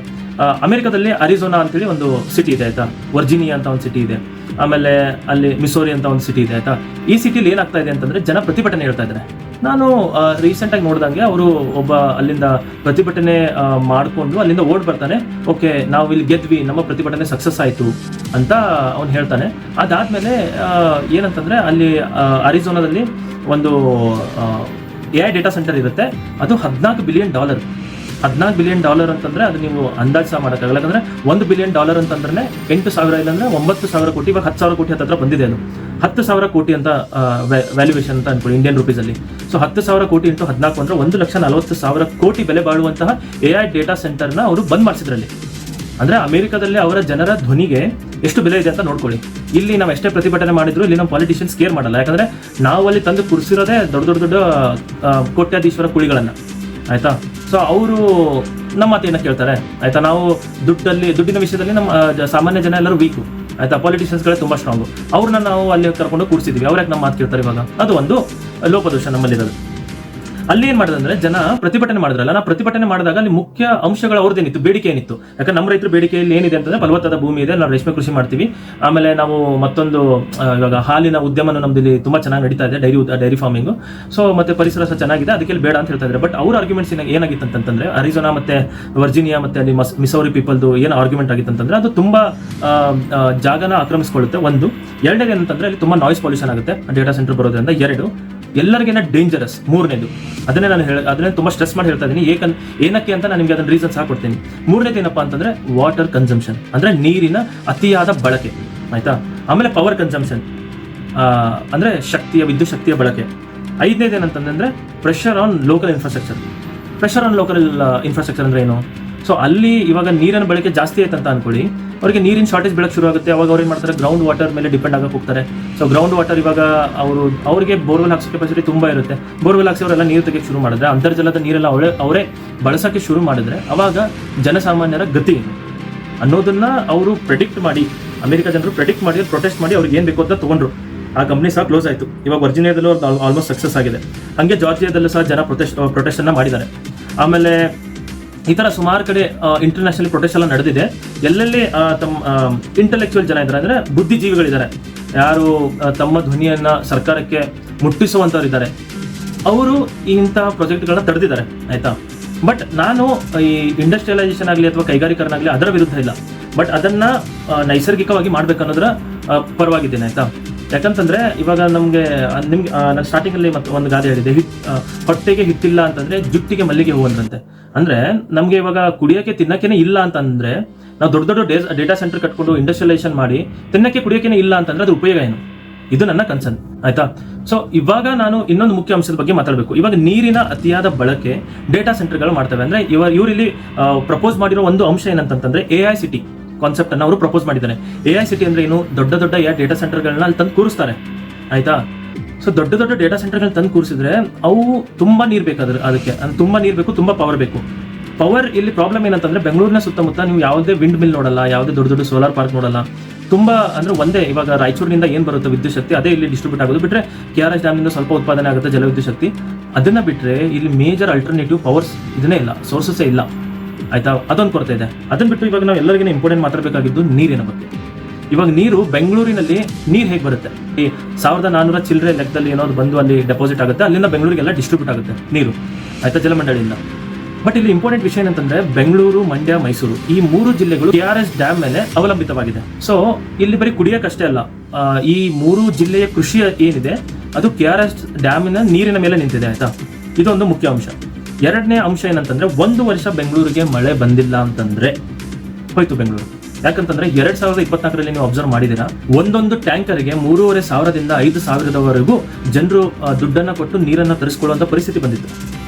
ಅಮೆರಿಕದಲ್ಲಿ ಅರಿಜೋನಾ ಅಂತೇಳಿ ಒಂದು ಸಿಟಿ ಇದೆ, ಆಯ್ತಾ. ವರ್ಜಿನಿಯಾ ಅಂತ ಒಂದು ಸಿಟಿ ಇದೆ, ಆಮೇಲೆ ಅಲ್ಲಿ ಮಿಸೋರಿ ಅಂತ ಒಂದು ಸಿಟಿ ಇದೆ, ಆಯ್ತಾ. ಈ ಸಿಟಿಲಿ ಏನಾಗ್ತಾ ಇದೆ ಅಂತಂದ್ರೆ, ಜನ ಪ್ರತಿಭಟನೆ ಹೇಳ್ತಾ ಇದ್ದಾರೆ. ನಾನು ರೀಸೆಂಟಾಗಿ ನೋಡಿದಂಗೆ ಅವರು ಒಬ್ಬ ಅಲ್ಲಿಂದ ಪ್ರತಿಭಟನೆ ಮಾಡಿಕೊಂಡು ಅಲ್ಲಿಂದ ಓಡ್ ಬರ್ತಾನೆ. ಓಕೆ, ನಾವು ಇಲ್ಲಿ ಗೆದ್ವಿ, ನಮ್ಮ ಪ್ರತಿಭಟನೆ ಸಕ್ಸಸ್ ಆಯಿತು ಅಂತ ಅವನು ಹೇಳ್ತಾನೆ. ಅದಾದ್ಮೇಲೆ ಏನಂತಂದ್ರೆ, ಅಲ್ಲಿ ಅರಿಜೋನಾದಲ್ಲಿ ಒಂದು AI ಡೇಟಾ ಸೆಂಟರ್ ಇರುತ್ತೆ. ಅದು $14 ಬಿಲಿಯನ್. $14 ಬಿಲಿಯನ್ ಅಂತಂದ್ರೆ ಅದು ನೀವು ಅಂದಾಜು ಸಹ ಮಾಡೋಕ್ಕಾಗಲ್ಲ. ಯಾಕಂದ್ರೆ $1 ಬಿಲಿಯನ್ ಅಂತಂದ್ರೆ 8,000 ಇಲ್ಲಾಂದ್ರೆ 9,000 ಕೋಟಿ, ಇವಾಗ 10,000 ಕೋಟಿ ಹತ್ರ ಬಂದಿದೆ. ಅದು 10,000 ಕೋಟಿ ಅಂತ ವ್ಯಾಲ್ಯೂಯೇಷನ್ ಅಂತ ಅನ್ಕೊಳ್ಳಿ ಇಂಡಿಯನ್ ರುಪೀಸಲ್ಲಿ. ಸೊ 10,000 ಕೋಟಿ ಇಂಟು 14 ಅಂದ್ರೆ 1,40,000 ಕೋಟಿ ಬೆಲೆ ಬಾಳುವಂತಹ AI ಡೇಟಾ ಸೆಂಟರ್ನ ಅವರು ಬಂದ್ ಮಾಡಿಸಿದ್ರಲ್ಲಿ. ಅಂದ್ರೆ ಅಮೆರಿಕದಲ್ಲಿ ಅವರ ಜನರ ಧ್ವನಿಗೆ ಎಷ್ಟು ಬೆಲೆ ಇದೆ ಅಂತ ನೋಡ್ಕೊಳ್ಳಿ. ಇಲ್ಲಿ ನಾವು ಎಷ್ಟೇ ಪ್ರತಿಭಟನೆ ಮಾಡಿದ್ರು ಇಲ್ಲಿ ನಮ್ಮ ಪಾಲಿಟಿಷಿಯನ್ಸ್ ಕೇರ್ ಮಾಡಲ್ಲ. ಯಾಕಂದ್ರೆ ನಾವು ಅಲ್ಲಿ ತಂದು ಕುಡಿಸಿರೋದೇ ದೊಡ್ಡ ದೊಡ್ಡ ದೊಡ್ಡ ಕೋಟ್ಯಾಧೀಶ್ವರ ಕುಳಿಗಳನ್ನ, ಆಯ್ತಾ. ಸೊ ಅವರು ನಮ್ಮ ಮಾತೇನ ಕೇಳ್ತಾರೆ, ಆಯ್ತಾ. ನಾವು ದುಡ್ಡಿನ ವಿಷಯದಲ್ಲಿ ನಮ್ಮ ಸಾಮಾನ್ಯ ಜನ ಎಲ್ಲರೂ ವೀಕು, ಆಯ್ತಾ. ಪಾಲಿಟಿಷಿಯನ್ಸ್ಗಳೇ ತುಂಬಾ ಸ್ಟ್ರಾಂಗು. ಅವ್ರನ್ನ ನಾವು ಅಲ್ಲಿ ಕರ್ಕೊಂಡು ಕೂರಿಸಿದ್ವಿ, ಅವ್ರ್ಯಾಕೆ ನಮ್ಮ ಮಾತು ಕೇಳ್ತಾರೆ ಇವಾಗ? ಅದು ಒಂದು ಲೋಪದೋಷ ನಮ್ಮಲ್ಲಿರೋದು. ಅಲ್ಲಿ ಏನ್ ಮಾಡಿದ್ರೆ ಜನ ಪ್ರತಿಭಟನೆ ಮಾಡಿದ್ರಲ್ಲ, ನಾವು ಪ್ರತಿಭಟನೆ ಮಾಡಿದಾಗ ಅಲ್ಲಿ ಮುಖ್ಯ ಅಂಶಗಳು ಅವ್ರದ್ದೇನಿತ್ತು, ಬೇಡಿಕೆ ಏನಿತ್ತು. ಯಾಕಂದ್ರೆ ನಮ್ಮ ರೈತರ ಬೇಡಿಕೆಯಲ್ಲಿ ಏನಿದೆ ಅಂತಂದ್ರೆ ಫಲವತ್ತಾದ ಭೂಮಿ ಇದೆ, ನಾವು ರೇಷ್ಮೆ ಕೃಷಿ ಮಾಡ್ತೀವಿ. ಆಮೇಲೆ ನಾವು ಮತ್ತೊಂದು ಇವಾಗ ಹಾಲಿನ ಉದ್ಯಮ ನಮ್ದು ಇಲ್ಲಿ ತುಂಬಾ ಚೆನ್ನಾಗಿ ನಡೀತಾ ಇದೆ, ಡೈರಿ ಫಾರ್ಮಿಂಗ್. ಸೊ ಮತ್ತೆ ಪರಿಸರ ಸಹ ಚೆನ್ನಾಗಿದೆ, ಅದಕ್ಕೆ ಬೇಡ ಅಂತ ಹೇಳ್ತಾ ಇದ್ದಾರೆ. ಬಟ್ ಅವ್ರ ಆರ್ಗ್ಯುಮೆಂಟ್ಸ್ ಏನಾಗಿತ್ತು ಅಂತಂದ್ರೆ, ಅರಿಜೋನಾ ಮತ್ತೆ ವರ್ಜಿನಿಯಾ ಮತ್ತೆ ಅಲ್ಲಿ ಮಿಸೌರಿ ಪೀಪಲ್ದು ಏನು ಆರ್ಗ್ಯುಮೆಂಟ್ ಆಗಿತ್ತು ಅಂತಂದ್ರೆ, ಅದು ತುಂಬಾ ಜಾಗನ ಆಕ್ರಮಿಸಿಕೊಳ್ಳುತ್ತೆ. ಒಂದು. ಎರಡನೇದು ಏನಂತಂದ್ರೆ ಅಲ್ಲಿ ತುಂಬಾ ನಾಯ್ಸ್ ಪೊಲ್ಯೂಷನ್ ಆಗುತ್ತೆ ಡೇಟಾ ಸೆಂಟರ್ ಬರೋದ್ರಿಂದ. ಎರಡು, ಎಲ್ಲರಿಗೇನ ಡೇಂಜರಸ್. ಮೂರನೇದು, ಅದನ್ನೇ ತುಂಬಾ ಸ್ಟ್ರೆಸ್ ಮಾಡಿ ಹೇಳ್ತಾ ಇದ್ದೀನಿ, ಏನಕ್ಕೆ ಅಂತ ನಾನು ನಿಮ್ಗೆ ಅದನ್ನ ರೀಸನ್ಸ್ ಹಾಕೊಡ್ತೀನಿ. ಮೂರನೇದು ಏನಪ್ಪಾ ಅಂತಂದ್ರೆ ವಾಟರ್ ಕನ್ಸಂಪ್ಷನ್, ಅಂದ್ರೆ ನೀರಿನ ಅತಿಯಾದ ಬಳಕೆ, ಆಯ್ತಾ. ಆಮೇಲೆ ಪವರ್ ಕನ್ಸಂಪ್ಷನ್, ಅಂದ್ರೆ ವಿದ್ಯುತ್ ಶಕ್ತಿಯ ಬಳಕೆ. ಐದನೇದು ಏನಂತಂದ್ರೆ ಪ್ರೆಷರ್ ಆನ್ ಲೋಕಲ್ ಇನ್ಫ್ರಾಸ್ಟ್ರಕ್ಚರ್ ಅಂದ್ರೆ ಏನು? ಸೊ ಅಲ್ಲಿ ಇವಾಗ ನೀರಿನ ಬಳಕೆ ಜಾಸ್ತಿ ಆಯ್ತು ಅಂತ ಅನ್ಕೊಳ್ಳಿ, ಅವರಿಗೆ ನೀರಿನ ಶಾರ್ಟೇಜ್ ಬೆಳಕ್ ಶುರು ಆಗುತ್ತೆ. ಅವಾಗ ಅವ್ರು ಏನು ಮಾಡ್ತಾರೆ, ಗ್ರೌಂಡ್ ವಾಟರ್ ಮೇಲೆ ಡಿಪೆಂಡ್ ಆಗಕ್ಕೆ ಹೋಗ್ತಾರೆ. ಸೊ ಗ್ರೌಂಡ್ ವಾಟರ್ ಇವಾಗ ಅವರಿಗೆ ಬೋರ್ವೆಲ್ ಹಾಕ್ಸೋ ಕೆಪಾಸಿಟಿ ತುಂಬಾ ಇರುತ್ತೆ. ಬೋರ್ವೆಲ್ ಹಾಕ್ಸಿ ಅವರೆಲ್ಲ ನೀರು ತೆಗೆಕ್ಕೆ ಶುರು ಮಾಡಿದ್ರೆ, ಅಂತರ್ಜಲದ ನೀರೆಲ್ಲ ಅವರೇ ಬಳಸೋಕ್ಕೆ ಶುರು ಮಾಡಿದ್ರೆ, ಅವಾಗ ಜನಸಾಮಾನ್ಯರ ಗತಿ ಅನ್ನೋದನ್ನ ಅವರು ಪ್ರೆಡಿಕ್ಟ್ ಮಾಡಿ, ಅಮೆರಿಕ ಜನರು ಪ್ರೆಡಿಕ್ಟ್ ಮಾಡಿ ಪ್ರೊಟೆಸ್ಟ್ ಮಾಡಿ ಅವ್ರಿಗೆ ಏನು ಬೇಕು ಅಂತ ತಗೊಂಡ್ರು. ಆ ಕಂಪ್ನಿ ಸಹ ಕ್ಲೋಸ್ ಆಯಿತು. ಇವಾಗ ವರ್ಜಿನಿಯಾದಲ್ಲೂ ಆಲ್ಮೋಸ್ಟ್ ಸಕ್ಸಸ್ ಆಗಿದೆ. ಹಾಗೆ ಜಾರ್ಜಿಯಾದಲ್ಲೂ ಸಹ ಜನ ಪ್ರೊಟೆಸ್ಟ್ ಅನ್ನ ಮಾಡಿದ್ದಾರೆ. ಆಮೇಲೆ ಈ ತರ ಸುಮಾರು ಕಡೆ ಇಂಟರ್ನ್ಯಾಷನಲ್ ಪ್ರೊಟೆಸ್ಟ್ ಎಲ್ಲ ನಡೆದಿದೆ. ಎಲ್ಲೆಲ್ಲಿ ತಮ್ಮ ಇಂಟೆಲೆಕ್ಚುಯಲ್ ಜನ ಇದ್ದಾರೆ, ಅಂದ್ರೆ ಬುದ್ಧಿಜೀವಿಗಳಿದ್ದಾರೆ, ಯಾರು ತಮ್ಮ ಧ್ವನಿಯನ್ನ ಸರ್ಕಾರಕ್ಕೆ ಮುಟ್ಟಿಸುವಂತವ್ರು ಇದ್ದಾರೆ, ಅವರು ಇಂತಹ ಪ್ರಾಜೆಕ್ಟ್ಗಳನ್ನ ತಡೆದಿದ್ದಾರೆ, ಆಯ್ತಾ. ಬಟ್ ನಾನು ಈ ಇಂಡಸ್ಟ್ರಿಯಲೈಸೇಷನ್ ಆಗಲಿ ಅಥವಾ ಕೈಗಾರಿಕರಣ ಆಗಲಿ ಅದರ ವಿರುದ್ಧ ಇಲ್ಲ. ಬಟ್ ಅದನ್ನ ನೈಸರ್ಗಿಕವಾಗಿ ಮಾಡ್ಬೇಕನ್ನೋದ್ರ ಪರವಾಗಿದ್ದೇನೆ, ಆಯ್ತಾ. ಯಾಕಂತಂದ್ರೆ ಇವಾಗ ನಿಮ್ಗೆ ನಾನು ಸ್ಟಾರ್ಟಿಂಗ್ ಅಲ್ಲಿ ಒಂದು ಗಾದೆ ಹೇಳಿದೆ, ಹೊಟ್ಟೆಗೆ ಹಿಟ್ಟಿಲ್ಲ ಅಂತಂದ್ರೆ ಜುಟ್ಟಿಗೆ ಮಲ್ಲಿಗೆ ಹೂ ಅಂತಂತೆ. ಅಂದ್ರೆ ನಮ್ಗೆ ಇವಾಗ ಕುಡಿಯೋಕೆ ತಿನ್ನಕ್ಕೇನೆ ಇಲ್ಲ ಅಂತಂದ್ರೆ, ನಾವು ದೊಡ್ಡ ದೊಡ್ಡ ಡೇಟಾ ಸೆಂಟರ್ ಕಟ್ಕೊಂಡು ಇಂಡಸ್ಟ್ರಿಯಲೈಸೇಷನ್ ಮಾಡಿ ತಿನ್ನಕ್ಕೆ ಕುಡಿಯೋಕೆನೆ ಇಲ್ಲ ಅಂತಂದ್ರೆ ಅದು ಉಪಯೋಗ ಏನು? ಇದು ನನ್ನ ಕನ್ಸರ್ನ್, ಆಯ್ತಾ. ಸೊ ಇವಾಗ ನಾನು ಇನ್ನೊಂದು ಮುಖ್ಯ ಅಂಶದ ಬಗ್ಗೆ ಮಾತಾಡಬೇಕು. ಇವಾಗ ನೀರಿನ ಅತಿಯಾದ ಬಳಕೆ ಡೇಟಾ ಸೆಂಟರ್ಗಳು ಮಾಡ್ತವೆ. ಅಂದ್ರೆ ಇವರಿಲ್ಲಿ ಪ್ರಪೋಸ್ ಮಾಡಿರೋ ಒಂದು ಅಂಶ ಏನಂತಂದ್ರೆ AICT ಕಾನ್ಸೆಪ್ಟ್ ಅನ್ನು ಅವರು ಪ್ರಪೋಸ್ ಮಾಡಿದ್ದಾರೆ. AICT ಅಂದ್ರೆ ಏನು? ದೊಡ್ಡ ದೊಡ್ಡ ಡೇಟಾ ಸೆಂಟರ್ಗಳನ್ನ ಅಲ್ಲಿ ತಂದು ಕೂರಿಸ್ತಾರೆ, ಆಯ್ತಾ. ಸೊ ದೊಡ್ಡ ದೊಡ್ಡ ಡೇಟಾ ಸೆಂಟರ್ಗಳನ್ನ ತಂದು ಕೂರಿಸಿದ್ರೆ ಅವು ತುಂಬಾ ನೀರು ಬೇಕಾದ್ರೆ, ಅದಕ್ಕೆ ತುಂಬಾ ನೀರು ಬೇಕು, ತುಂಬಾ ಪವರ್ ಬೇಕು. ಪವರ್ ಇಲ್ಲಿ ಪ್ರಾಬ್ಲಮ್ ಏನಂತಂದ್ರೆ, ಬೆಂಗಳೂರಿನ ಸುತ್ತಮುತ್ತ ನೀವು ಯಾವುದೇ ವಿಂಡ್ ಮಿಲ್ ನೋಡಲ್ಲ, ಯಾವುದೇ ದೊಡ್ಡ ದೊಡ್ಡ ಸೋಲಾರ್ ಪಾರ್ಕ್ ನೋಡಲ್ಲ. ತುಂಬಾ ಅಂದ್ರೆ ಒಂದೇ, ಇವಾಗ ರಾಯಚೂರಿನಿಂದ ಏನ್ ಬರುತ್ತೆ ವಿದ್ಯುತ್ ಶಕ್ತಿ, ಅದೇ ಇಲ್ಲಿ ಡಿಸ್ಟ್ರಿಬ್ಯೂಟ್ ಆಗೋದು. ಬಿಟ್ರೆ KRS ಡ್ಯಾಮ್ ಇಂದ ಸ್ವಲ್ಪ ಉತ್ಪಾದನೆ ಆಗುತ್ತೆ ಜಲವಿದ್ಯುತ್ ಶಕ್ತಿ. ಅದನ್ನ ಬಿಟ್ರೆ ಇಲ್ಲಿ ಮೇಜರ್ ಅಲ್ಟರ್ನೇಟಿವ್ ಪವರ್ಸ್ ಇದನ್ನೇ ಇಲ್ಲ, ಸೋರ್ಸಸ್ಸೇ ಇಲ್ಲ, ಆಯ್ತಾ. ಅದೊಂದು ಕೊರತೆ ಇದೆ. ಅದನ್ನ ಬಿಟ್ಟು ಇವಾಗ ನಾವು ಎಲ್ಲರಿಗೂ ಇಂಪಾರ್ಟೆಂಟ್ ಮಾತಾಡಬೇಕಾಗಿದ್ದು ನೀರಿನ ಬಗ್ಗೆ. ಇವಾಗ ನೀರು ಬೆಂಗಳೂರಿನಲ್ಲಿ ನೀರು ಹೇಗೆ ಬರುತ್ತೆ? ಈ 1400 ಚಿಲ್ಲರೆ ಲೆಕ್ಕದಲ್ಲಿ ಏನಾದ್ರು ಬಂದು ಅಲ್ಲಿ ಡೆಪಾಸಿಟ್ ಆಗುತ್ತೆ, ಅಲ್ಲಿಂದ ಬೆಂಗಳೂರಿಗೆಲ್ಲ ಡಿಸ್ಟ್ರಿಬ್ಯೂಟ್ ಆಗುತ್ತೆ ನೀರು, ಆಯ್ತಾ, ಜಲಮಂಡಳಿಯಿಂದ. ಬಟ್ ಇಲ್ಲಿ ಇಂಪಾರ್ಟೆಂಟ್ ವಿಷಯ ಏನಂತಂದ್ರೆ, ಬೆಂಗಳೂರು, ಮಂಡ್ಯ, ಮೈಸೂರು ಈ 3 ಜಿಲ್ಲೆಗಳು KRS ಡ್ಯಾಮ್ ಮೇಲೆ ಅವಲಂಬಿತವಾಗಿದೆ. ಸೊ ಇಲ್ಲಿ ಬರೀ ಕುಡಿಯೋಕಷ್ಟೇ ಅಲ್ಲ, ಈ 3 ಜಿಲ್ಲೆಯ ಕೃಷಿ ಏನಿದೆ ಅದು KRS ಡ್ಯಾಮಿನ ನೀರಿನ ಮೇಲೆ ನಿಂತಿದೆ, ಆಯ್ತಾ. ಇದೊಂದು ಮುಖ್ಯ ಅಂಶ. ಎರಡನೇ ಅಂಶ ಏನಂತಂದ್ರೆ, 1 ವರ್ಷ ಬೆಂಗಳೂರಿಗೆ ಮಳೆ ಬಂದಿಲ್ಲ ಅಂತಂದ್ರೆ ಹೋಯ್ತು ಬೆಂಗಳೂರು. ಯಾಕಂತಂದ್ರೆ 2024ರಲ್ಲಿ ನೀವು ಅಬ್ಸರ್ವ್ ಮಾಡಿದಿರಾ, ಒಂದೊಂದು ಟ್ಯಾಂಕರ್ಗೆ 3,500ದಿಂದ 5,000ದವರೆಗೂ ಜನರು ದುಡ್ಡನ್ನ ಕೊಟ್ಟು ನೀರನ್ನ ತರಿಸ್ಕೊಳ್ಳುವಂತ ಪರಿಸ್ಥಿತಿ ಬಂದಿತ್ತು.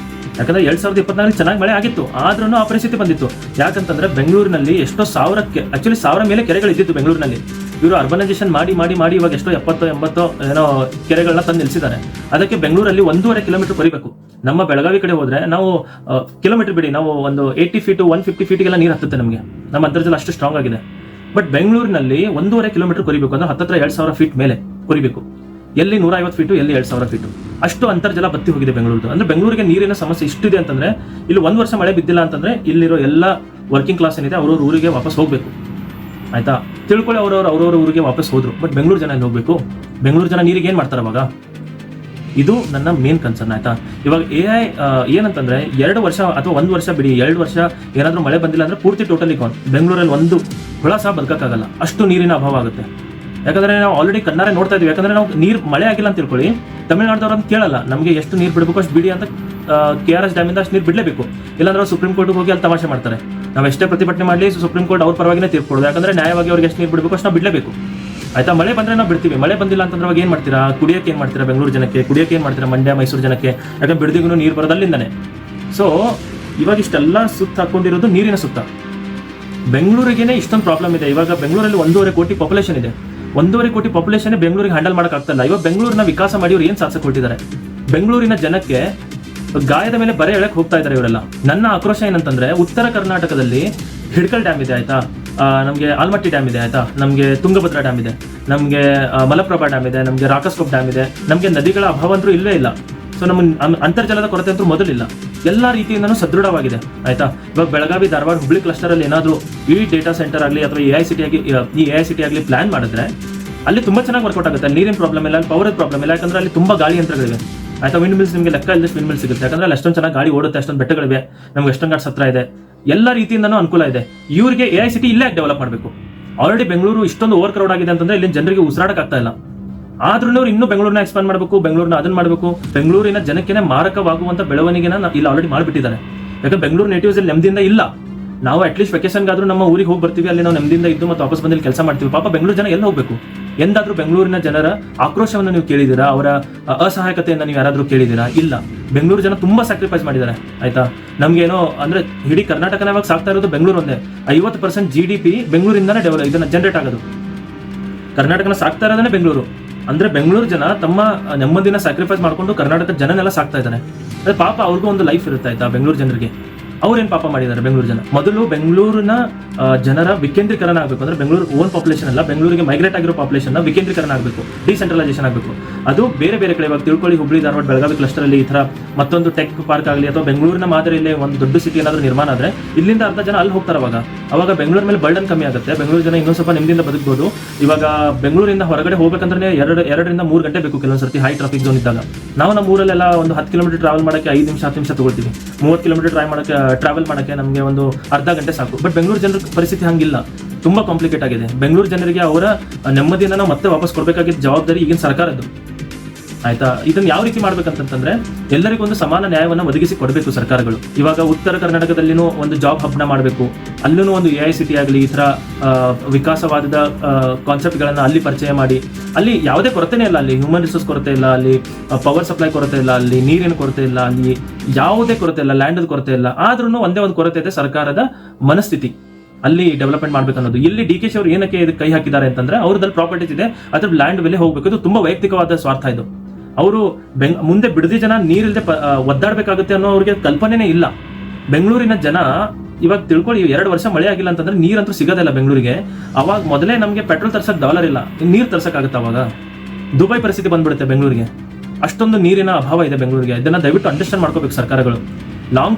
ಯಾಕಂದ್ರೆ 2024 ಚೆನ್ನಾಗಿ ಮಳೆ ಆಗಿತ್ತು, ಆದ್ರೂ ಆ ಪರಿಸ್ಥಿತಿ ಬಂದಿತ್ತು. ಯಾಕಂತಂದ್ರೆ ಬೆಂಗಳೂರಿನಲ್ಲಿ ಎಷ್ಟೋ ಆಕ್ಚುಲಿ 1000 ಮೇಲೆ ಕೆರೆಗಳು ಇದ್ದಿತ್ತು ಬೆಂಗಳೂರಿನಲ್ಲಿ. ಇವರು ಅರ್ಬನೈಸೇಷನ್ ಮಾಡಿ ಇವಾಗ ಎಷ್ಟೋ 70-80 ಏನೋ ಕೆರೆಗಳನ್ನ ತಂದು ನಿಲ್ಸಿದ್ದಾರೆ. ಅದಕ್ಕೆ ಬೆಂಗಳೂರಲ್ಲಿ 1.5 ಕಿಲೋಮೀಟರ್ ಕೊರಿಬೇಕು. ನಮ್ಮ ಬೆಳಗಾವಿ ಕಡೆ ಹೋದ್ರೆ ನಾವು ಕಿಲೋಮೀಟರ್ ಬಿಡಿ, ನಾವು ಒಂದು 80 ಫೀಟ್ 150 ಫೀಟ್ಗೆಲ್ಲ ನೀರು ಹತ್ತುತ್ತೆ ನಮಗೆ, ನಮ್ಮ ಅಂತರ್ಜಲ ಅಷ್ಟು ಸ್ಟ್ರಾಂಗ್ ಆಗಿದೆ. ಬಟ್ ಬೆಂಗಳೂರಿನಲ್ಲಿ 1.5 ಕಿಲೋಮೀಟರ್ ಕೊರಿಬೇಕು ಅಂದ್ರೆ ಹತ್ತತ್ರ 2,000 ಫೀಟ್ ಮೇಲೆ ಕೊರಿಬೇಕು. ಎಲ್ಲಿ 150 ಫೀಟು, ಎಲ್ಲಿ 2,000 ಫೀಟು, ಅಷ್ಟು ಅಂತರ್ಜಲ ಬತ್ತಿ ಹೋಗಿದೆ ಬೆಂಗಳೂರು. ಅಂದ್ರೆ ಬೆಂಗಳೂರಿಗೆ ನೀರಿನ ಸಮಸ್ಯೆ ಇಷ್ಟಿದೆ ಅಂತಂದ್ರೆ, ಇಲ್ಲಿ 1 ವರ್ಷ ಮಳೆ ಬಿದ್ದಿಲ್ಲ ಅಂತಂದ್ರೆ ಇಲ್ಲಿರೋ ಎಲ್ಲ ವರ್ಕಿಂಗ್ ಕ್ಲಾಸ್ ಏನಿದೆ ಅವ್ರವ್ರ ಊರಿಗೆ ವಾಪಸ್ ಹೋಗ್ಬೇಕು, ಆಯ್ತಾ. ತಿಳ್ಕೊಳ್ಳಿ, ಅವ್ರವ್ರ ಊರಿಗೆ ವಾಪಸ್ ಹೋದ್ರು. ಬಟ್ ಬೆಂಗಳೂರು ಜನ ಎಲ್ಲಿ ಹೋಗ್ಬೇಕು? ಬೆಂಗಳೂರು ಜನ ನೀರಿಗೆ ಏನ್ ಮಾಡ್ತಾರೆ ಅವಾಗ? ಇದು ನನ್ನ ಮೇನ್ ಕನ್ಸರ್ನ್, ಆಯ್ತಾ. ಇವಾಗ AI ಏನಂತಂದ್ರೆ 2 ವರ್ಷ ಅಥವಾ 1 ವರ್ಷ ಬಿಡಿ, 2 ವರ್ಷ ಏನಾದ್ರೂ ಮಳೆ ಬಂದಿಲ್ಲ ಅಂದ್ರೆ ಪೂರ್ತಿ ಟೋಟಲಿ ಗಾನ್. ಬೆಂಗಳೂರಲ್ಲಿ ಒಂದು ಹುಳ ಸಹ ಬದುಕಕ್ಕಾಗಲ್ಲ, ಅಷ್ಟು ನೀರಿನ ಅಭಾವ ಆಗುತ್ತೆ. ಯಾಕಂದ್ರೆ ನಾವು ಆಲ್ರೆಡಿ ಕಣ್ಣಾರೆ ನೋಡ್ತಾ ಇದೀವಿ. ಯಾಕಂದ್ರೆ ನಾವು ನೀರು ಮಳೆ ಆಗಿಲ್ಲ ಅಂತ ತಿಳ್ಕೊಳ್ಳಿ, ತಮಿಳ್ನಾಡ್ದವ್ರು ಅಂತ ಕೇಳಲ್ಲ, ನಮಗೆ ಎಷ್ಟು ನೀರು ಬಿಡಬೇಕು ಅಷ್ಟು ಬಿಡಿ ಅಂತ KRS ಡ್ಯಾಮಿಂದ ಅಷ್ಟು ನೀರು ಬಿಡಲೇಬೇಕು. ಇಲ್ಲಾಂದ್ರೆ ಸುಪ್ರೀಂ ಕೋರ್ಟ್ಗೆ ಹೋಗಿ ಅಲ್ಲಿ ತಮಾಷೆ ಮಾಡ್ತಾರೆ. ನಾವು ಎಷ್ಟೇ ಪ್ರತಿಭಟನೆ ಮಾಡಲಿ ಸುಪ್ರೀಂ ಕೋರ್ಟ್ ಅವ್ರ ಪರವಾಗಿನೇ ತೀರ್ಪು ಕೊಡೋದು. ಯಾಕಂದ್ರೆ ನ್ಯಾಯವಾಗಿ ಅವ್ರಿಗೆ ಎಷ್ಟು ನೀರು ಬಿಡಬೇಕು ಅಷ್ಟು ನಾವು ಬಿಡಲೇಬೇಕು, ಆಯ್ತಾ. ಮಳೆ ಬಂದ್ರೆ ನಾವು ಬಿಡ್ತೀವಿ, ಮಳೆ ಬಂದಿಲ್ಲ ಅಂತಂದ್ರೆ ಅವಾಗ ಏನ್ ಮಾಡ್ತೀರಾ? ಕುಡಿಯೋಕೆ ಏನ್ ಮಾಡ್ತೀರಾ? ಬೆಂಗಳೂರು ಜನಕ್ಕೆ ಕುಡಿಯೋಕೆ ಏನ್ ಮಾಡ್ತೀರಾ? ಮಂಡ್ಯ, ಮೈಸೂರು ಜನಕ್ಕೆ, ಯಾಕಂದ್ರೆ ಬಿಡದಿಗೂ ನೀರು ಬರೋದಲ್ಲಿಂದಾನೆ. ಸೊ ಇವಾಗ ಇಷ್ಟೆಲ್ಲ ಸುತ್ತ ಹಾಕೊಂಡಿರೋದು ನೀರಿನ ಸುತ್ತ. ಬೆಂಗಳೂರಿಗೇನೆ ಇಷ್ಟೊಂದು ಪ್ರಾಬ್ಲಮ್ ಇದೆ. ಇವಾಗ ಬೆಂಗಳೂರಲ್ಲಿ 1.5 ಕೋಟಿ ಪಾಪ್ಯುಲೇಷನ್ ಇದೆ. 1.5 ಕೋಟಿ ಪಾಪ್ಯುಲೇಷನ್ ಬೆಂಗಳೂರಿಗೆ ಹ್ಯಾಂಡಲ್ ಮಾಡೋಕ್ಕಾಗ್ತಲ್ಲ. ಇವಾಗ ಬೆಂಗಳೂರಿನ ವಿಕಾಸ ಮಾಡಿ ಅವ್ರು ಏನು ಸಾಧಿಸಿಕೊಟ್ಟಿದ್ದಾರೆ? ಬೆಂಗಳೂರಿನ ಜನಕ್ಕೆ ಗಾಯದ ಮೇಲೆ ಬರೆ ಎಳಕ್ ಹೋಗ್ತಾ ಇದ್ದಾರೆ ಇವರೆಲ್ಲ. ನನ್ನ ಆಕ್ರೋಶ ಏನಂತಂದ್ರೆ, ಉತ್ತರ ಕರ್ನಾಟಕದಲ್ಲಿ ಹಿಡ್ಕಲ್ ಡ್ಯಾಮ್ ಇದೆ ಆಯ್ತಾ, ನಮಗೆ ಆಲ್ಮಟ್ಟಿ ಡ್ಯಾಮ್ ಇದೆ ಆಯ್ತಾ, ನಮಗೆ ತುಂಗಭದ್ರಾ ಡ್ಯಾಮ್ ಇದೆ, ನಮಗೆ ಮಲಪ್ರಭಾ ಡ್ಯಾಮ್ ಇದೆ, ನಮಗೆ ರಾಕಸ್ಕೋಪ್ ಡ್ಯಾಮ್ ಇದೆ. ನಮಗೆ ನದಿಗಳ ಅಭಾವ ಅಂತೂ ಇಲ್ಲವೇ ಇಲ್ಲ. ಸೊ ನಮ್ಮ ಅಂತರ್ಜಲದ ಕೊರತೆ ಅಂತೂ ಮೊದಲಿಲ್ಲ. ಎಲ್ಲ ರೀತಿಯಿಂದನೂ ಸದೃಢವಾಗಿದೆ ಆಯ್ತಾ. ಇವಾಗ ಬೆಳಗಾವಿ, ಧಾರವಾಡ, ಹುಬ್ಳಿ ಕ್ಲಸ್ಟರ್ ಅಲ್ಲಿ ಏನಾದರೂ ಈ ಡೇಟಾ ಸೆಂಟರ್ ಆಗಲಿ ಅಥವಾ ಎ ಐ ಸಿ ಟಿ ಆಗಲಿ ಪ್ಲಾನ್ ಮಾಡಿದ್ರೆ ಅಲ್ಲಿ ತುಂಬಾ ಚೆನ್ನಾಗಿ ವರ್ಕೌಟ್ ಆಗುತ್ತೆ. ಅಲ್ಲಿ ನೀರಿನ ಪ್ರಾಬ್ಲಮ್ ಇಲ್ಲ, ಅಲ್ಲಿ ಪವರ್ ಪ್ರಾಬ್ಲಮ್ ಇಲ್ಲ, ಯಾಕಂದ್ರೆ ಅಲ್ಲಿ ತುಂಬಾ ಗಾಳಿ ಯಂತ್ರಗಳಿವೆ ಆಯ್ತಾ. ವಿಂಡ್ ಮಿಲ್ಸ್ ನಿಮಗೆ ಲೆಕ್ಕ ಇಲ್ಲದಷ್ಟು ವಿಂಡ್ ಮಿಲ್ ಸಿಗುತ್ತೆ, ಯಾಕಂದ್ರೆ ಅಲ್ಲಿ ಅಷ್ಟೊಂದು ಚೆನ್ನಾಗಿ ಗಾಳಿ ಓಡುತ್ತೆ, ಅಷ್ಟೊಂದು ಬೆಟ್ಟಗಳಿವೆ, ನಮ್ಗೆ ವೆಸ್ಟರ್ನ್ ಘಾಟ್ಸ್ ಹತ್ರ ಇದೆ, ಎಲ್ಲ ರೀತಿಯಿಂದನೂ ಅನುಕೂಲ ಇದೆ. ಇವರಿಗೆ ಎ ಐ ಸಿ ಟಿ ಇಲ್ಲೇ ಡೆವಲಪ್ ಮಾಡಬೇಕು. ಆಲ್ರೆಡಿ ಬೆಂಗಳೂರು ಇಷ್ಟೊಂದು ಓವರ್ ಕ್ರೌಡ್ ಆಗಿದೆ ಅಂತಂದ್ರೆ ಇಲ್ಲಿ ಜನರಿಗೆ ಉಸಿರಾಡಕ್ ಆಗ್ತಾ ಇಲ್ಲ. ಆದ್ರೂ ಅವ್ರು ಇನ್ನೂ ಬೆಂಗಳೂರನ್ನ ಎಕ್ಸ್ಪಾಂಡ್ ಮಾಡಬೇಕು, ಬೆಂಗಳೂರನ್ನ ಅದನ್ನ ಮಾಡಬೇಕು. ಬೆಂಗಳೂರಿನ ಜನಕ್ಕೆ ಮಾರಕವಾಗುವಂತ ಬೆಳವಣಿಗೆನ ಇಲ್ಲಿ ಆಲ್ರೆಡಿ ಮಾಡಿಬಿಟ್ಟಿದ್ದಾರೆ. ಯಾಕಂದ್ರೆ ಬೆಂಗಳೂರು ನೇಟಿವ್ಸ್ ಅಲ್ಲಿ ನೆಮ್ಮದಿಯಿಂದ ಇಲ್ಲ. ನಾವು ಅಟ್ಲೀಸ್ಟ್ ವೆಕೇಶನ್ಗಾದ್ರೂ ನಮ್ಮ ಊರಿಗೆ ಹೋಗಿ ಬರ್ತೀವಿ, ಅಲ್ಲಿ ನಾವು ನೆಮ್ಮದಿಯಿಂದ ಇದ್ದು ಮತ್ತೆ ವಾಪಸ್ ಬಂದು ಕೆಲಸ ಮಾಡ್ತೀವಿ. ಪಾಪ ಬೆಂಗಳೂರು ಜನ ಎಲ್ಲ ಹೋಗ್ಬೇಕು? ಎಂದಾದ್ರೂ ಬೆಂಗಳೂರಿನ ಜನರ ಆಕ್ರೋಶವನ್ನು ನೀವು ಕೇಳಿದ್ದೀರಾ? ಅವರ ಅಸಹಾಯಕತೆಯನ್ನು ನೀವು ಯಾರಾದ್ರೂ ಕೇಳಿದ್ದೀರಾ? ಇಲ್ಲ. ಬೆಂಗಳೂರು ಜನ ತುಂಬಾ ಸ್ಯಾಕ್ರಿಫೈಸ್ ಮಾಡಿದ್ದಾರೆ ಆಯ್ತಾ. ನಮ್ಗೇನೋ ಅಂದ್ರೆ ಇಡೀ ಕರ್ನಾಟಕನ ಇವಾಗ ಸಾಕ್ತಾ ಇರೋದು ಬೆಂಗಳೂರು ಒಂದೇ. 50% GDP ಬೆಂಗಳೂರಿಂದಾನೇ ಇದನ್ನ ಜನರೇಟ್ ಆಗೋದು. ಕರ್ನಾಟಕನ ಸಾಕ್ತಾ ಇರೋದೇ ಬೆಂಗಳೂರು. ಅಂದ್ರೆ ಬೆಂಗಳೂರು ಜನ ತಮ್ಮ ನೆಮ್ಮದಿನ ಸ್ಯಾಕ್ರಿಫೈಸ್ ಮಾಡ್ಕೊಂಡು ಕರ್ನಾಟಕದ ಜನನೆಲ್ಲ ಸಾಕ್ತಾ ಇದ್ದಾರೆ. ಅದೇ ಪಾಪ ಅವ್ರಿಗೂ ಒಂದು ಲೈಫ್ ಇರುತ್ತೆ ಆಯ್ತಾ. ಬೆಂಗಳೂರು ಜನರಿಗೆ ಅವ್ರೇನ್ ಪಾಪ ಮಾಡಿದ್ದಾರೆ ಬೆಂಗಳೂರು ಜನ? ಮೊದಲು ಬೆಂಗಳೂರಿನ ಜನರ ವಿಕೇಂದ್ರೀಕರಣ ಆಗಬೇಕು. ಅಂದ್ರೆ ಬೆಂಗಳೂರು ಓನ್ ಪಾಪ್ಯುಲೇಷನ್ ಅಲ್ಲ, ಬೆಂಗಳೂರಿಗೆ ಮೈಗ್ರೇಟ್ ಆಗಿರೋ ಪಾಪ್ಯುಲೇಷನ್ ವಿಕೇಂದ್ರೀಕರಣ ಆಗಬೇಕು, ಡಿಸೆಂಟ್ರಲೈಸೇಷನ್ ಆಗಬೇಕು. ಅದು ಬೇರೆ ಬೇರೆ ಕಡೆ ಇವಾಗ ತಿಳ್ಕೊಳ್ಳಿ, ಹುಬ್ಳಿ, ಧಾರವಾಡ, ಬೆಳಗಾವಿ ಕ್ಲಸ್ಟರ್ ಅಲ್ಲಿ ಈ ತರ ಮತ್ತೊಂದು ಟೆಕ್ ಪಾರ್ಕ್ ಆಗಲಿ ಅಥವಾ ಬೆಂಗಳೂರಿನ ಮಾದರಿಯಲ್ಲಿ ಒಂದು ದೊಡ್ಡ ಸಿಟಿ ಏನಾದರೂ ನಿರ್ಮಾಣ ಆದ್ರೆ ಇಲ್ಲಿಂದ ಅರ್ಧ ಜನ ಅಲ್ಲಿ ಹೋಗ್ತಾರೆ. ಅವಾಗ ಬೆಂಗಳೂರು ಮೇಲೆ ಬರ್ಡನ್ ಕಮ್ಮಿ ಆಗುತ್ತೆ. ಬೆಂಗಳೂರು ಜನ ಇನ್ನೊಂದು ಸ್ವಲ್ಪ ನೆಮ್ಮದಿಯಿಂದ ಬದುಕಬಹುದು. ಇವಾಗ ಬೆಂಗಳೂರಿಂದ ಹೊರಗಡೆ ಹೋಗ್ಬೇಕಂದ್ರೆ 2 ಗಂಟೆ ಬೇಕು ಕೆಲವೊಂದ್ಸರ್ತಿ ಹೈ ಟ್ರಾಫಿಕ್ ಝೋನ್ ಇದ್ದಾಗ. ನಾವು ನಮ್ಮ ಊರಲ್ಲೆಲ್ಲ ಒಂದು 10 ಕಿಲೋಮೀಟರ್ ಟ್ರಾವೆಲ್ ಮಾಡೋಕ್ಕೆ 5 ನಿಮಿಷ 10 ನಿಮಿಷ ತಗೊಳ್ತೀವಿ. 30 ಕಿಲೋಮೀಟರ್ ಟ್ರಾವೆಲ್ ಮಾಡೋಕ್ಕೆ ನಮಗೆ ಒಂದು ಅರ್ಧ ಗಂಟೆ ಸಾಕು. ಬಟ್ ಬೆಂಗಳೂರು ಜನರ ಪರಿಸ್ಥಿತಿ ಹಂಗಿಲ್ಲ, ತುಂಬಾ ಕಾಂಪ್ಲಿಕೇಟ್ ಆಗಿದೆ. ಬೆಂಗಳೂರು ಜನರಿಗೆ ಅವರ ನೆಮ್ಮದಿಯನ್ನು ನಾವು ಮತ್ತೆ ವಾಪಸ್ ಕೊಡಬೇಕಾಗಿದ್ದ ಜವಾಬ್ದಾರಿ ಈಗಿನ ಸರ್ಕಾರದ್ದು ಆಯ್ತಾ. ಇದನ್ನ ಯಾವ ರೀತಿ ಮಾಡ್ಬೇಕಂತಂದ್ರೆ ಎಲ್ಲರಿಗೂ ಒಂದು ಸಮಾನ ನ್ಯಾಯವನ್ನು ಒದಗಿಸಿ ಕೊಡಬೇಕು ಸರ್ಕಾರಗಳು. ಇವಾಗ ಉತ್ತರ ಕರ್ನಾಟಕದಲ್ಲಿನೂ ಒಂದು ಜಾಬ್ ಹಬ್ನ ಮಾಡಬೇಕು. ಅಲ್ಲೂ ಒಂದು AICT ಆಗಲಿ ಈ ತರ ವಿಕಾಸವಾದ ಕಾನ್ಸೆಪ್ಟ್ಗಳನ್ನ ಅಲ್ಲಿ ಪರಿಚಯ ಮಾಡಿ, ಅಲ್ಲಿ ಯಾವುದೇ ಕೊರತೆನೇ ಇಲ್ಲ. ಅಲ್ಲಿ ಹ್ಯೂಮನ್ ರಿಸೋರ್ಸ್ ಕೊರತೆ ಇಲ್ಲ, ಅಲ್ಲಿ ಪವರ್ ಸಪ್ಲೈ ಕೊರತೆ ಇಲ್ಲ, ಅಲ್ಲಿ ನೀರಿನ ಕೊರತೆ ಇಲ್ಲ, ಅಲ್ಲಿ ಯಾವುದೇ ಕೊರತೆ ಇಲ್ಲ, ಲ್ಯಾಂಡ್ ಕೊರತೆ ಇಲ್ಲ. ಆದ್ರೂ ಒಂದೇ ಒಂದು ಕೊರತೆ ಇದೆ, ಸರ್ಕಾರದ ಮನಸ್ಥಿತಿ. ಅಲ್ಲಿ ಡೆವಲಪ್ಮೆಂಟ್ ಮಾಡ್ಬೇಕು ಅನ್ನೋದು. ಇಲ್ಲಿ DK ಶಿ ಅವರು ಏನಕ್ಕೆ ಇದಕ್ಕೆ ಕೈ ಹಾಕಿದ್ದಾರೆ ಅಂತಂದ್ರೆ ಅವ್ರದಲ್ಲಿ ಪ್ರಾಪರ್ಟೀಸ್ ಇದೆ, ಅದ್ರ ಲ್ಯಾಂಡ್ ಬೆಲೆ ಹೋಗ್ಬೇಕು. ಇದು ತುಂಬಾ ವೈಯಕ್ತಿಕವಾದ ಸ್ವಾರ್ಥ ಇದು. ಅವರು ಮುಂದೆ ಬಿಡದಿ ಜನ ನೀರಿಲ್ಲದೆ ಒದ್ದಾಡಬೇಕಾಗುತ್ತೆ ಅನ್ನೋ ಅವ್ರಿಗೆ ಕಲ್ಪನೆನೇ ಇಲ್ಲ. ಬೆಂಗಳೂರಿನ ಜನ ಇವಾಗ ತಿಳ್ಕೊಳ್ಳಿ, 2 ವರ್ಷ ಮಳೆ ಆಗಿಲ್ಲ ಅಂತಂದ್ರೆ ನೀರಂತೂ ಸಿಗೋದಿಲ್ಲ ಬೆಂಗಳೂರಿಗೆ. ಅವಾಗ ಮೊದಲೇ ನಮಗೆ ಪೆಟ್ರೋಲ್ ತರ್ಸಕ್ ಡಾಲರ್ ಇಲ್ಲ, ನೀರು ತರ್ಸಕ್ಕಾಗುತ್ತೆ. ಅವಾಗ ದುಬೈ ಪರಿಸ್ಥಿತಿ ಬಂದ್ಬಿಡುತ್ತೆ ಬೆಂಗಳೂರಿಗೆ. ಅಷ್ಟೊಂದು ನೀರಿನ ಅಭಾವ ಇದೆ ಬೆಂಗಳೂರಿಗೆ. ಇದನ್ನ ದಯವಿಟ್ಟು ಅಂಡರ್ಸ್ಟ್ಯಾಂಡ್ ಮಾಡ್ಕೋಬೇಕು ಸರ್ಕಾರಗಳು. ಲಾಂಗ್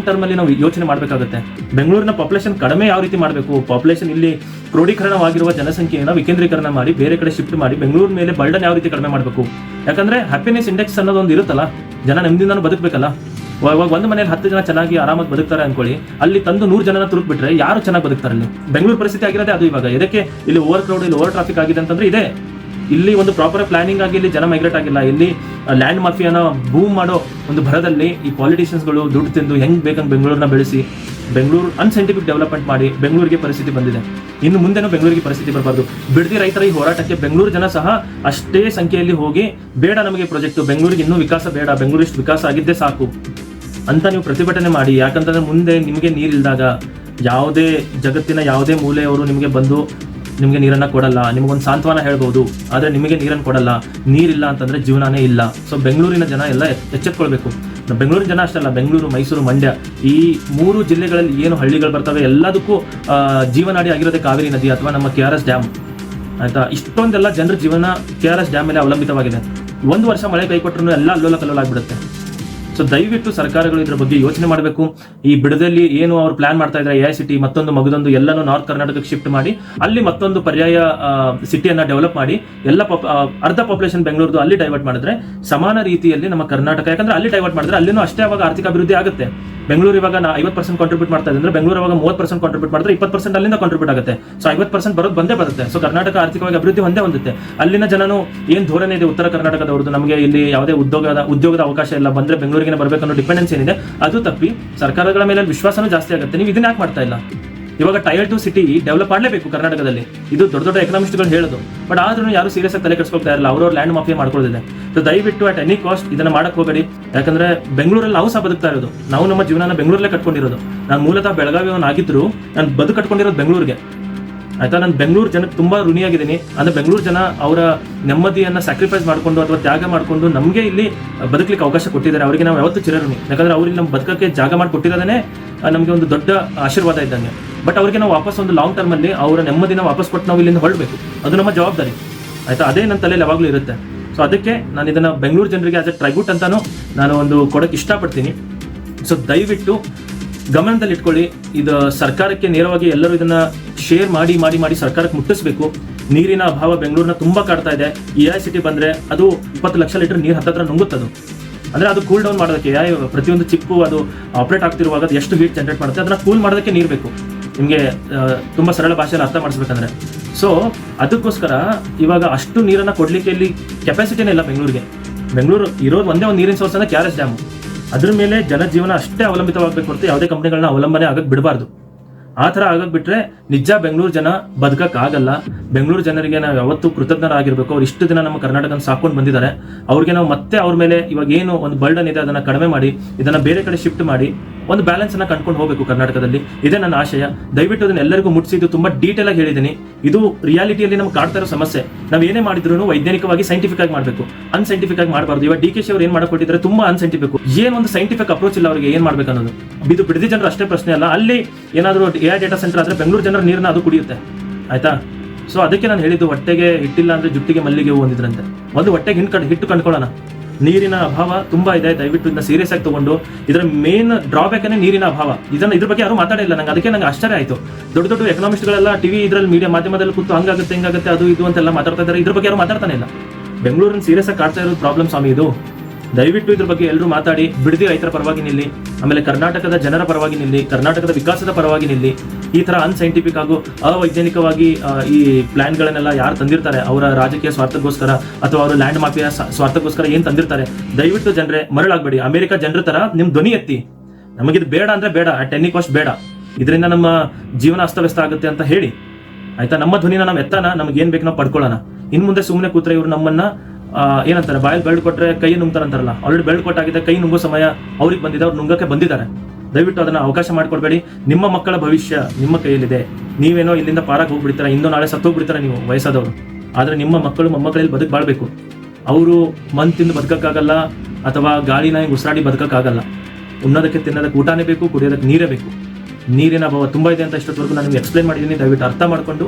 ಟರ್ಮ್ ಅಲ್ಲಿ ನಾವು ಯೋಚನೆ ಮಾಡಬೇಕಾಗುತ್ತೆ. ಬೆಂಗಳೂರಿನ ಪಾಪ್ಯುಲೇಷನ್ ಕಡಿಮೆ ಯಾವ ರೀತಿ ಮಾಡಬೇಕು, ಪಾಪ್ಯುಲೇಷನ್ ಇಲ್ಲಿ ಕ್ರೋಢೀಕರಣವಾಗಿರುವ ಜನಸಂಖ್ಯೆಯನ್ನು ವಿಕೇಂದ್ರೀಕರಣ ಮಾಡಿ ಬೇರೆ ಕಡೆ ಶಿಫ್ಟ್ ಮಾಡಿ ಬೆಂಗಳೂರು ಮೇಲೆ ಬರ್ಡನ್ ಯಾವ ರೀತಿ ಕಡಿಮೆ ಮಾಡಬೇಕು. ಯಾಕಂದ್ರೆ ಹ್ಯಾಪಿನೆಸ್ ಇಂಡೆಕ್ಸ್ ಅನ್ನೋದೊಂದು ಇರುತ್ತಲ್ಲ, ಜನ ನೆಮ್ಮದಿಯಿಂದನೂ ಬದುಕಬೇಕಲ್ಲ. ಇವಾಗ ಒಂದು ಮನೇಲಿ 10 ಜನ ಚೆನ್ನಾಗಿ ಆರಾಮಾಗಿ ಬದುಕ್ತಾರೆ ಅನ್ಕೊಳ್ಳಿ, ಅಲ್ಲಿ ತಂದು 100 ಜನನ ತುರುಕ್ಬಿಟ್ರೆ ಯಾರು ಚೆನ್ನಾಗಿ ಬದುಕ್ತಾರೆ? ಅಲ್ಲಿ ಬೆಂಗಳೂರು ಪರಿಸ್ಥಿತಿ ಆಗಿರೋದೇ ಅದು. ಇವಾಗ ಇದಕ್ಕೆ ಇಲ್ಲಿ ಓವರ್ ಕ್ರೌಡ್, ಇಲ್ಲಿ ಓವರ್ ಟ್ರಾಫಿಕ್ ಆಗಿದೆ ಅಂತಂದ್ರೆ ಇದೆ. ಇಲ್ಲಿ ಒಂದು ಪ್ರಾಪರ್ ಪ್ಲಾನಿಂಗ್ ಆಗಿ ಇಲ್ಲಿ ಜನ ಮೈಗ್ರೇಟ್ ಆಗಿಲ್ಲ. ಇಲ್ಲಿ ಲ್ಯಾಂಡ್ ಮಾಫಿಯಾನ ಬೂಮ್ ಮಾಡೋ ಒಂದು ಭರದಲ್ಲಿ ಈ ಪಾಲಿಟಿಷಿಯನ್ಸ್ಗಳು ದುಡ್ಡು ತಿಂದು ಹೆಂಗ್ ಬೇಕಂಗ್ ಬೆಂಗಳೂರನ್ನ ಬೆಳೆಸಿ ಬೆಂಗಳೂರು ಅನ್ಸೈಂಟಿಫಿಕ್ ಡೆವಲಪ್ಮೆಂಟ್ ಮಾಡಿ ಬೆಂಗಳೂರಿಗೆ ಪರಿಸ್ಥಿತಿ ಬಂದಿದೆ. ಇನ್ನು ಮುಂದೆನೂ ಬೆಂಗಳೂರಿಗೆ ಪರಿಸ್ಥಿತಿ ಬರಬಾರ್ದು. ಬಿಡದಿ ರೈತರ ಈ ಹೋರಾಟಕ್ಕೆ ಬೆಂಗಳೂರು ಜನ ಸಹ ಅಷ್ಟೇ ಸಂಖ್ಯೆಯಲ್ಲಿ ಹೋಗಿ, ಬೇಡ ನಮಗೆ ಪ್ರಾಜೆಕ್ಟ್, ಬೆಂಗಳೂರಿಗೆ ಇನ್ನೂ ವಿಕಾಸ ಬೇಡ, ಬೆಂಗಳೂರು ಇಷ್ಟು ವಿಕಾಸ ಆಗಿದ್ದೇ ಸಾಕು ಅಂತ ನೀವು ಪ್ರತಿಭಟನೆ ಮಾಡಿ. ಯಾಕಂತಂದ್ರೆ ಮುಂದೆ ನಿಮಗೆ ನೀರಿಲ್ದಾಗ ಯಾವುದೇ ಜಗತ್ತಿನ ಯಾವುದೇ ಮೂಲೆಯವರು ನಿಮಗೆ ಬಂದು ನಿಮಗೆ ನೀರನ್ನ ಕೊಡಲ್ಲ. ನಿಮಗೊಂದು ಸಾಂತ್ವನ ಹೇಳ್ಬೋದು, ಆದ್ರೆ ನಿಮಗೆ ನೀರನ್ನು ಕೊಡಲ್ಲ. ನೀರಿಲ್ಲ ಅಂತಂದ್ರೆ ಜೀವನನೇ ಇಲ್ಲ. ಸೊ ಬೆಂಗಳೂರಿನ ಜನ ಎಲ್ಲ ಎಚ್ಚೆತ್ಕೊಳ್ಬೇಕು. ಬೆಂಗಳೂರಿನ ಜನ ಅಷ್ಟಲ್ಲ, ಬೆಂಗಳೂರು, ಮೈಸೂರು, ಮಂಡ್ಯ ಈ 3 ಜಿಲ್ಲೆಗಳಲ್ಲಿ ಏನು ಹಳ್ಳಿಗಳು ಬರ್ತವೆ ಎಲ್ಲದಕ್ಕೂ ಜೀವನಾಡಿ ಆಗಿರೋದೇ ಕಾವೇರಿ ನದಿ ಅಥವಾ ನಮ್ಮ KRS ಡ್ಯಾಮ್ ಆಯ್ತಾ. ಇಷ್ಟೊಂದೆಲ್ಲ ಜನರ ಜೀವನ KRS ಡ್ಯಾಮ್ ಮೇಲೆ ಅವಲಂಬಿತವಾಗಿದೆ. 1 ವರ್ಷ ಮಳೆ ಕೈ ಕೊಟ್ಟರು ಎಲ್ಲ ಅಲ್ಲೋಲ ಕಲ್ಲೋಲ ಆಗ್ಬಿಡುತ್ತೆ. ಸೊ ದಯವಿಟ್ಟು ಸರ್ಕಾರಗಳು ಇದ್ರ ಬಗ್ಗೆ ಯೋಚನೆ ಮಾಡಬೇಕು. ಈ ಬಿಡದಲ್ಲಿ ಏನು ಅವ್ರು ಪ್ಲಾನ್ ಮಾಡ್ತಾ ಇದ್ದಾರೆ, AICT ಮತ್ತೊಂದು ಮಗದೊಂದು ಎಲ್ಲನೂ ನಾರ್ತ್ ಕರ್ನಾಟಕಕ್ಕೆ ಶಿಫ್ಟ್ ಮಾಡಿ ಅಲ್ಲಿ ಮತ್ತೊಂದು ಪರ್ಯಾಯ ಸಿಟಿಯನ್ನ ಡೆವಲಪ್ ಮಾಡಿ ಎಲ್ಲ ಅರ್ಧ ಪಾಪ್ಯುಲೇಷನ್ ಬೆಂಗಳೂರು ಅಲ್ಲಿ ಡೈವರ್ಟ್ ಮಾಡಿದ್ರೆ ಸಮಾನ ರೀತಿಯಲ್ಲಿ ನಮ್ಮ ಕರ್ನಾಟಕ, ಯಾಕಂದ್ರೆ ಅಲ್ಲಿ ಡೈವರ್ಟ್ ಮಾಡಿದ್ರೆ ಅಲ್ಲಿನೂ ಅಷ್ಟೇ ಅವಾಗ ಆರ್ಥಿಕ ಅಭಿವೃದ್ಧಿ ಆಗುತ್ತೆ. ಬೆಂಗಳೂರು ಇವಾಗ 50% ಕಾಂಟ್ರಿಬ್ಯೂಟ್ ಮಾಡ್ತಾ ಇದೆ ಅಂದ್ರೆ ಬೆಂಗಳೂರು ಅವಾಗ 30% ಕಾಂಟ್ರಿಬ್ಯೂಟ್ ಮಾಡಿದ್ರೆ 20% ಅಲ್ಲಿಂದ ಕಾಂಟ್ರಿಬ್ಯೂಟ್ ಆಗುತ್ತೆ. ಸೊ 50% ಬರೋದು ಬಂದೇ ಬರುತ್ತೆ. ಸೊ ಕರ್ನಾಟಕ ಆರ್ಥಿಕವಾಗಿ ಅಭಿವೃದ್ಧಿ ಹೊಂದುತ್ತೆ. ಅಲ್ಲಿನ ಜನನು ಏನ್ ಧೋರಣೆ ಇದೆ ಉತ್ತರ ಕರ್ನಾಟಕದವ್ರದ್ದು, ನಮಗೆ ಇಲ್ಲಿ ಯಾವುದೇ ಉದ್ಯೋಗದ ಅವಕಾಶ ಇಲ್ಲ, ಬಂದ್ರೆ ಬೆಂಗಳೂರಿಗೆ ಬರ್ಬೇಕನ್ನೋ ಡಿಪೆಂಡೆನ್ಸ್ ಏನಿದೆ ಅದು ತಪ್ಪಿ ಸರ್ಕಾರಗಳ ಮೇಲೆ ವಿಶ್ವಾಸನೂ ಜಾಸ್ತಿ ಆಗುತ್ತೆ. ನೀವು ಇದನ್ನ ಯಾಕೆ ಮಾಡ್ತಾ ಇಲ್ಲ? ಇವಾಗ ಟೈರ್ 2 ಸಿಟಿ ಡೆವಲಪ್ ಮಾಡಲೇಬೇಕು ಕರ್ನಾಟಕದಲ್ಲಿ, ಇದು ದೊಡ್ಡ ದೊಡ್ಡ ಎಕನಾಮಿಸ್ಟ್ಗಳು ಹೇಳೋದು. ಬಟ್ ಆದ್ರೂ ಯಾರು ಸೀರಿಯಸ್ ಆಗಿ ತಲೆ ಕೆಡಿಸ್ಕೊಳ್ತಾ ಇರಲ್ಲ, ಅವ್ರವ್ರ ಲ್ಯಾಂಡ್ ಮಾಫಿಯಾ ಮಾಡ್ಕೊಳ್ಳೋದಿದೆ. ಸೊ ದಯವಿಟ್ಟು ಅಟ್ ಎನಿ ಕಾಸ್ಟ್ ಇದನ್ನ ಮಾಡಕ್ ಹೋಗಬೇಡಿ. ಯಾಕಂದ್ರೆ ಬೆಂಗಳೂರಲ್ಲಿ ನಾವು ಸಹ ಬದುಕ್ತಾ ಇರೋದು, ನಾವು ನಮ್ಮ ಜೀವನ ಬೆಂಗಳೂರಲ್ಲೇ ಕಟ್ಕೊಂಡಿರೋದು. ನಾನು ಮೂಲತಃ ಬೆಳಗಾವಿಯವನಾಗಿದ್ರು ನಾನು ಬದುಕು ಕಟ್ಕೊಂಡಿರೋದು ಬೆಂಗಳೂರಿಗೆ, ಆಯ್ತಾ. ನಾನು ಬೆಂಗಳೂರು ಜನಕ್ಕೆ ತುಂಬಾ ಋಣಿಯಾಗಿದ್ದೀನಿ. ಅಂದ್ರೆ ಬೆಂಗಳೂರು ಜನ ಅವರ ನೆಮ್ಮದಿಯನ್ನ ಸ್ಯಾಕ್ರಿಫೈಸ್ ಮಾಡ್ಕೊಂಡು ಅಥವಾ ತ್ಯಾಗ ಮಾಡ್ಕೊಂಡು ನಮಗೆ ಇಲ್ಲಿ ಬದುಕಲಿಕ್ಕೆ ಅವಕಾಶ ಕೊಟ್ಟಿದ್ದಾರೆ. ಅವರಿಗೆ ನಾವು ಯಾವತ್ತೂ ಚಿರಋಣಿ. ಯಾಕಂದ್ರೆ ಅವ್ರಿಗೆ ನಮ್ಮ ಬದುಕಕ್ಕೆ ಜಾಗ ಮಾಡಿ ಕೊಟ್ಟಿರೋದೇ ನಮಗೆ ಒಂದು ದೊಡ್ಡ ಆಶೀರ್ವಾದ ಇದ್ದಂಗೆ. ಬಟ್ ಅವರಿಗೆ ನಾವು ವಾಪಸ್ ಒಂದು ಲಾಂಗ್ ಟರ್ಮ್ ಅಲ್ಲಿ ಅವರ ನೆಮ್ಮದಿನ ವಾಪಸ್ ಕೊಟ್ಟು ನಾವು ಇಲ್ಲಿಂದ ಹೊರಡಬೇಕು, ಅದು ನಮ್ಮ ಜವಾಬ್ದಾರಿ, ಆಯ್ತಾ. ಅದೇ ನನ್ನ ತಲೆಯಲ್ಲಿ ಯಾವಾಗಲೂ ಇರುತ್ತೆ. ಸೊ ಅದಕ್ಕೆ ನಾನು ಇದನ್ನ ಬೆಂಗಳೂರು ಜನರಿಗೆ ಆಸ್ ಎ ಟ್ರೈಬ್ಯೂಟ್ ಅಂತಾನು ನಾನು ಒಂದು ಕೊಡಕ್ಕೆ ಇಷ್ಟಪಡ್ತೀನಿ. ಸೊ ದಯವಿಟ್ಟು ಗಮನದಲ್ಲಿ ಇಟ್ಕೊಳ್ಳಿ, ಇದು ಸರ್ಕಾರಕ್ಕೆ ನೇರವಾಗಿ ಎಲ್ಲರೂ ಇದನ್ನ ಶೇರ್ ಮಾಡಿ ಮಾಡಿ ಮಾಡಿ ಸರ್ಕಾರಕ್ಕೆ ಮುಟ್ಟಿಸ್ಬೇಕು. ನೀರಿನ ಅಭಾವ ಬೆಂಗಳೂರಿನ ತುಂಬಾ ಕಾಡ್ತಾ ಇದೆ. AICT ಬಂದ್ರೆ ಅದು 20 ಲಕ್ಷ ಲೀಟರ್ ನೀರು ಹತ್ತತ್ರ ನುಂಗುತ್ತದು. ಅಂದ್ರೆ ಅದು ಕೂಲ್ ಡೌನ್ ಮಾಡೋದಕ್ಕೆ ಪ್ರತಿಯೊಂದು ಚಿಪ್ಪು ಅದು ಆಪರೇಟ್ ಆಗ್ತಿರುವಾಗ ಅದು ಎಷ್ಟು ಹೀಟ್ ಜನರೇಟ್ ಮಾಡುತ್ತೆ, ಅದನ್ನ ಕೂಲ್ ಮಾಡೋದಕ್ಕೆ ನೀರು ಬೇಕು. ನಿಮಗೆ ತುಂಬಾ ಸರಳ ಭಾಷೆಯಲ್ಲಿ ಅರ್ಥ ಮಾಡಿಸ್ಬೇಕಂದ್ರೆ. ಸೊ ಅದಕ್ಕೋಸ್ಕರ ಇವಾಗ ಅಷ್ಟು ನೀರನ್ನ ಕೊಡ್ಲಿಕ್ಕೆ ಇಲ್ಲಿ ಕೆಪಾಸಿಟಿನೇ ಇಲ್ಲ ಬೆಂಗಳೂರಿಗೆ. ಬೆಂಗಳೂರು ಇರೋದು ಒಂದೇ ಒಂದು ನೀರಿನ ಸೋರ್ಸ್ ಅಂದ್ರೆ KRS ಡ್ಯಾಮ್. ಅದ್ರ ಮೇಲೆ ಜನಜೀವನ ಅಷ್ಟೇ ಅವಲಂಬಿತವಾಗಬೇಕು ಹೊರತು ಯಾವುದೇ ಕಂಪನಿಗಳನ್ನ ಅವಲಂಬನೆ ಆಗಕ್ಕೆ ಬಿಡಬಾರ್ದು. ಆ ಥರ ಆಗಕ್ಕೆ ಬಿಟ್ರೆ ನಿಜ ಬೆಂಗಳೂರು ಜನ ಬದುಕಕ್ಕಾಗಲ್ಲ. ಬೆಂಗಳೂರು ಜನರಿಗೆ ನಾವು ಯಾವತ್ತೂ ಕೃತಜ್ಞರಾಗಿರ್ಬೇಕು. ಅವ್ರು ಇಷ್ಟು ದಿನ ನಮ್ಮ ಕರ್ನಾಟಕನ ಸಾಕೊಂಡು ಬಂದಿದ್ದಾರೆ. ಅವ್ರಿಗೆ ನಾವು ಮತ್ತೆ ಅವ್ರ ಮೇಲೆ ಇವಾಗ ಏನು ಒಂದು ಬರ್ಡನ್ ಇದೆ ಅದನ್ನ ಕಡಿಮೆ ಮಾಡಿ ಇದನ್ನ ಬೇರೆ ಕಡೆ ಶಿಫ್ಟ್ ಮಾಡಿ ಒಂದು ಬ್ಯಾಲೆನ್ಸ್ ಅನ್ನ ಕಂಡ್ಕೊಂಡು ಹೋಗಬೇಕು ಕರ್ನಾಟಕದಲ್ಲಿ. ಇದೇ ನನ್ನ ಆಶಯ. ದಯವಿಟ್ಟು ಅದನ್ನ ಎಲ್ಲರಿಗೂ ಮುಟ್ಟಿಸಿದ್ದು ತುಂಬಾ ಡೀಟೇಲ್ ಆಗಿ ಹೇಳಿದ್ದೀನಿ. ಇದು ರಿಯಾಲಿಟಿಯಲ್ಲಿ ನಮ್ಗೆ ಕಾಡ್ತಾ ಇರೋ ಸಮಸ್ಯೆ. ನಾವು ಏನೇ ಮಾಡಿದ್ರು ವೈಜ್ಞಾನಿಕವಾಗಿ ಸೈಂಟಿಫಿಕ್ ಆಗಿ ಮಾಡಬೇಕು, ಅನ್ಸೈಂಟಿಫಿಕ್ ಆಗಿ ಮಾಡಬಾರ್ದು. ಇವಾಗ DK ಅವ್ರು ಏನ್ ಮಾಡಿಕೊಟ್ಟಿದ್ದಾರೆ ತುಂಬಾ ಅನ್ಸೈಂಟಿಫಿಕ್. ಏನ್ ಒಂದು ಸೈಂಟಿಫಿಕ್ ಅಪ್ರೋಚ್ ಇಲ್ಲ ಅವರಿಗೆ ಏನ್ ಮಾಡ್ಬೇಕು ಅನ್ನೋದು. ಇದು ಬಿಡದಿ ಜನರು ಅಷ್ಟೇ ಪ್ರಶ್ನೆ ಅಲ್ಲ, ಅಲ್ಲಿ ಏನಾದ್ರು AI ಡೇಟಾ ಸೆಂಟರ್ ಆದ್ರೆ ಬೆಂಗಳೂರು ಜನರ ನೀರನ್ನ ಅದು ಕುಡಿಯುತ್ತೆ, ಆಯ್ತಾ. ಸೊ ಅದಕ್ಕೆ ನಾನು ಹೇಳಿದ್ದು ಹೊಟ್ಟೆಗೆ ಹಿಟ್ಟಿಲ್ಲ ಅಂದ್ರೆ ಜುಟ್ಟಿಗೆ ಮಲ್ಲಿಗೆ ಹೂ ಅಂದಿದ್ರಂತೆ. ಒಂದು ಹೊಟ್ಟೆಗೆ ಹಿಟ್ಟು ಕಂಡ್ಕೊಳ್ಳೋಣ. ನೀರಿನ ಅಭಾವ ತುಂಬಾ ಇದೆ. ದಯವಿಟ್ಟು ಇದನ್ನ ಸೀರಿಯಸ್ ಆಗಿ ತಗೊಂಡು, ಇದರ ಮೇನ್ ಡ್ರಾಬ್ಯಾಕ್ ಅನ್ನೇ ನೀರಿನ ಅಭಾವ. ಇದ್ರ ಬಗ್ಗೆ ಯಾರು ಮಾತಾಡಿಲ್ಲ. ಅದಕ್ಕೆ ನಂಗೆ ಆಶ್ಚರ್ಯ ಆಯ್ತು. ದೊಡ್ಡ ದೊಡ್ಡ ಎಕನಾಮಿಸ್ಟ್ಗಳೆಲ್ಲ ಟಿವಿ ಇದ್ರಲ್ಲಿ ಮೀಡಿಯಾ ಮಾಧ್ಯಮದಲ್ಲಿ ಕೂತು ಹಂಗಾಗುತ್ತೆ ಹಿಂಗಾಗುತ್ತೆ ಅದು ಇದು ಅಂತೆಲ್ಲ ಮಾತಾಡ್ತಾ ಇದ್ದಾರೆ. ಇದ್ರ ಬಗ್ಗೆ ಯಾರು ಮಾತಾಡ್ತಾನೆ ಇಲ್ಲ. ಬೆಂಗಳೂರಿನ ಸೀರಿಯಸ್ ಆಗಿ ಕಾಡ್ತಾ ಇರೋದು ಪ್ರಾಬ್ಲಮ್ ಸ್ವಾಮಿ ಇದು. ದಯವಿಟ್ಟು ಇದ್ರ ಬಗ್ಗೆ ಎಲ್ಲರೂ ಮಾತಾಡಿ. ಬಿಡದಿ ರೈತರ ಪರವಾಗಿ ನಿಲ್ಲಿ, ಆಮೇಲೆ ಕರ್ನಾಟಕದ ಜನರ ಪರವಾಗಿ ನಿಲ್ಲಿ, ಕರ್ನಾಟಕದ ವಿಕಾಸದ ಪರವಾಗಿ ನಿಲ್ಲಿ. ಈ ತರ ಅನ್ಸೈಂಟಿಫಿಕ್ ಹಾಗೂ ಅವೈಜ್ಞಾನಿಕವಾಗಿ ಈ ಪ್ಲಾನ್ಗಳನ್ನೆಲ್ಲ ಯಾರು ತಂದಿರ್ತಾರೆ ಅವರ ರಾಜಕೀಯ ಸ್ವಾರ್ಥಕ್ಕೋಸ್ಕರ ಅಥವಾ ಅವರ ಲ್ಯಾಂಡ್ ಮಾಫಿಯಾ ಸ್ವಾರ್ಥಕ್ಕೋಸ್ಕರ ಏನ್ ತಂದಿರ್ತಾರೆ, ದಯವಿಟ್ಟು ಜನರೇ ಮರಳಾಗಬೇಡಿ. ಅಮೆರಿಕ ಜನರ ತರ ನಿಮ್ ಧ್ವನಿ ಎತ್ತಿ, ನಮಗಿದು ಬೇಡ ಅಂದ್ರೆ ಬೇಡ, ಅಟ್ ಎನಿ ಕಾಸ್ಟ್ ಬೇಡ, ಇದರಿಂದ ನಮ್ಮ ಜೀವನ ಅಸ್ತವ್ಯಸ್ತ ಆಗುತ್ತೆ ಅಂತ ಹೇಳಿ, ಆಯ್ತಾ. ನಮ್ಮ ಧ್ವನಿನ ನಾವು ಎತ್ತಾನ, ನಮ್ಗೆ ಏನ್ ಬೇಕು ನಾವು ಪಡ್ಕೊಳ್ಳೋಣ. ಇನ್ ಮುಂದೆ ಸುಮ್ಮನೆ ಕೂತ್ರೆ ಇವ್ರು ನಮ್ಮನ್ನ ಏನಂತಾರೆ, ಬಾಯಲ್ಲಿ ಬೆಳ್ಳು ಕೊಟ್ರೆ ಕೈ ನುಂಗ್ತಾರಂತಾರಲ್ಲ, ಆಲ್ರೆಡಿ ಬೆಳ್ಳು ಕೊಟ್ಟಾಗಿದೆ. ಕೈ ನುಂಗೋ ಸಮಯ ಅವ್ರಿಗೆ ಬಂದಿದೆ, ಅವ್ರು ನುಂಗಕ್ಕೆ ಬಂದಿದ್ದಾರೆ. ದಯವಿಟ್ಟು ಅದನ್ನ ಅವಕಾಶ ಮಾಡಿಕೊಡ್ಬೇಡಿ. ನಿಮ್ಮ ಮಕ್ಕಳ ಭವಿಷ್ಯ ನಿಮ್ಮ ಕೈಯಲ್ಲಿದೆ. ನೀವೇನೋ ಇಲ್ಲಿಂದ ಪಾರಾಗಿ ಹೋಗ್ಬಿಡ್ತೀರಾ, ಇಂದು ನಾಳೆ ಸತ್ತೋಗ್ಬಿಡ್ತೀರಾ ನೀವು ವಯಸ್ಸಾದವರು. ಆದ್ರೆ ನಿಮ್ಮ ಮಕ್ಕಳು ಮೊಮ್ಮಕ್ಕಳಲ್ಲಿ ಬದುಕು ಬಾಳ್ಬೇಕು. ಅವರು ಮಣ್ಣು ತಿಂದು ಬದುಕಕ್ಕಾಗಲ್ಲ ಅಥವಾ ಗಾಳಿನ ಉಸಿರಾಡಿ ಬದುಕಕ್ಕಾಗಲ್ಲ. ಉಣ್ಣೋದಕ್ಕೆ ತಿನ್ನೋದಕ್ಕೆ ಊಟನೇ ಬೇಕು, ಕುಡಿಯೋದಕ್ಕೆ ನೀರೇ ಬೇಕು. ನೀರಿನ ಅಭಾವ ತುಂಬಾ ಇದೆ ಅಂತ ಇಷ್ಟೊತ್ತವರೆಗೂ ನಾನು ನಿಮ್ಗೆ ಎಕ್ಸ್ಪ್ಲೈನ್ ಮಾಡಿದ್ದೀನಿ. ದಯವಿಟ್ಟು ಅರ್ಥ ಮಾಡ್ಕೊಂಡು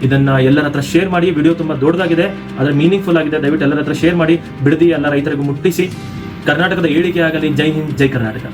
ಇದನ್ನ ಎಲ್ಲರ ಹತ್ರ ಶೇರ್ ಮಾಡಿ. ವಿಡಿಯೋ ತುಂಬಾ ದೊಡ್ಡದಾಗಿದೆ, ಆದ್ರೆ ಮೀನಿಂಗ್ಫುಲ್ ಆಗಿದೆ. ದಯವಿಟ್ಟು ಎಲ್ಲರ ಹತ್ರ ಶೇರ್ ಮಾಡಿ. ಬಿಡದಿ ಎಲ್ಲ ರೈತರಿಗೂ ಮುಟ್ಟಿಸಿ. ಕರ್ನಾಟಕದ ಏಳಿಗೆ ಆಗಲಿ. ಜೈ ಹಿಂದ್, ಜೈ ಕರ್ನಾಟಕ.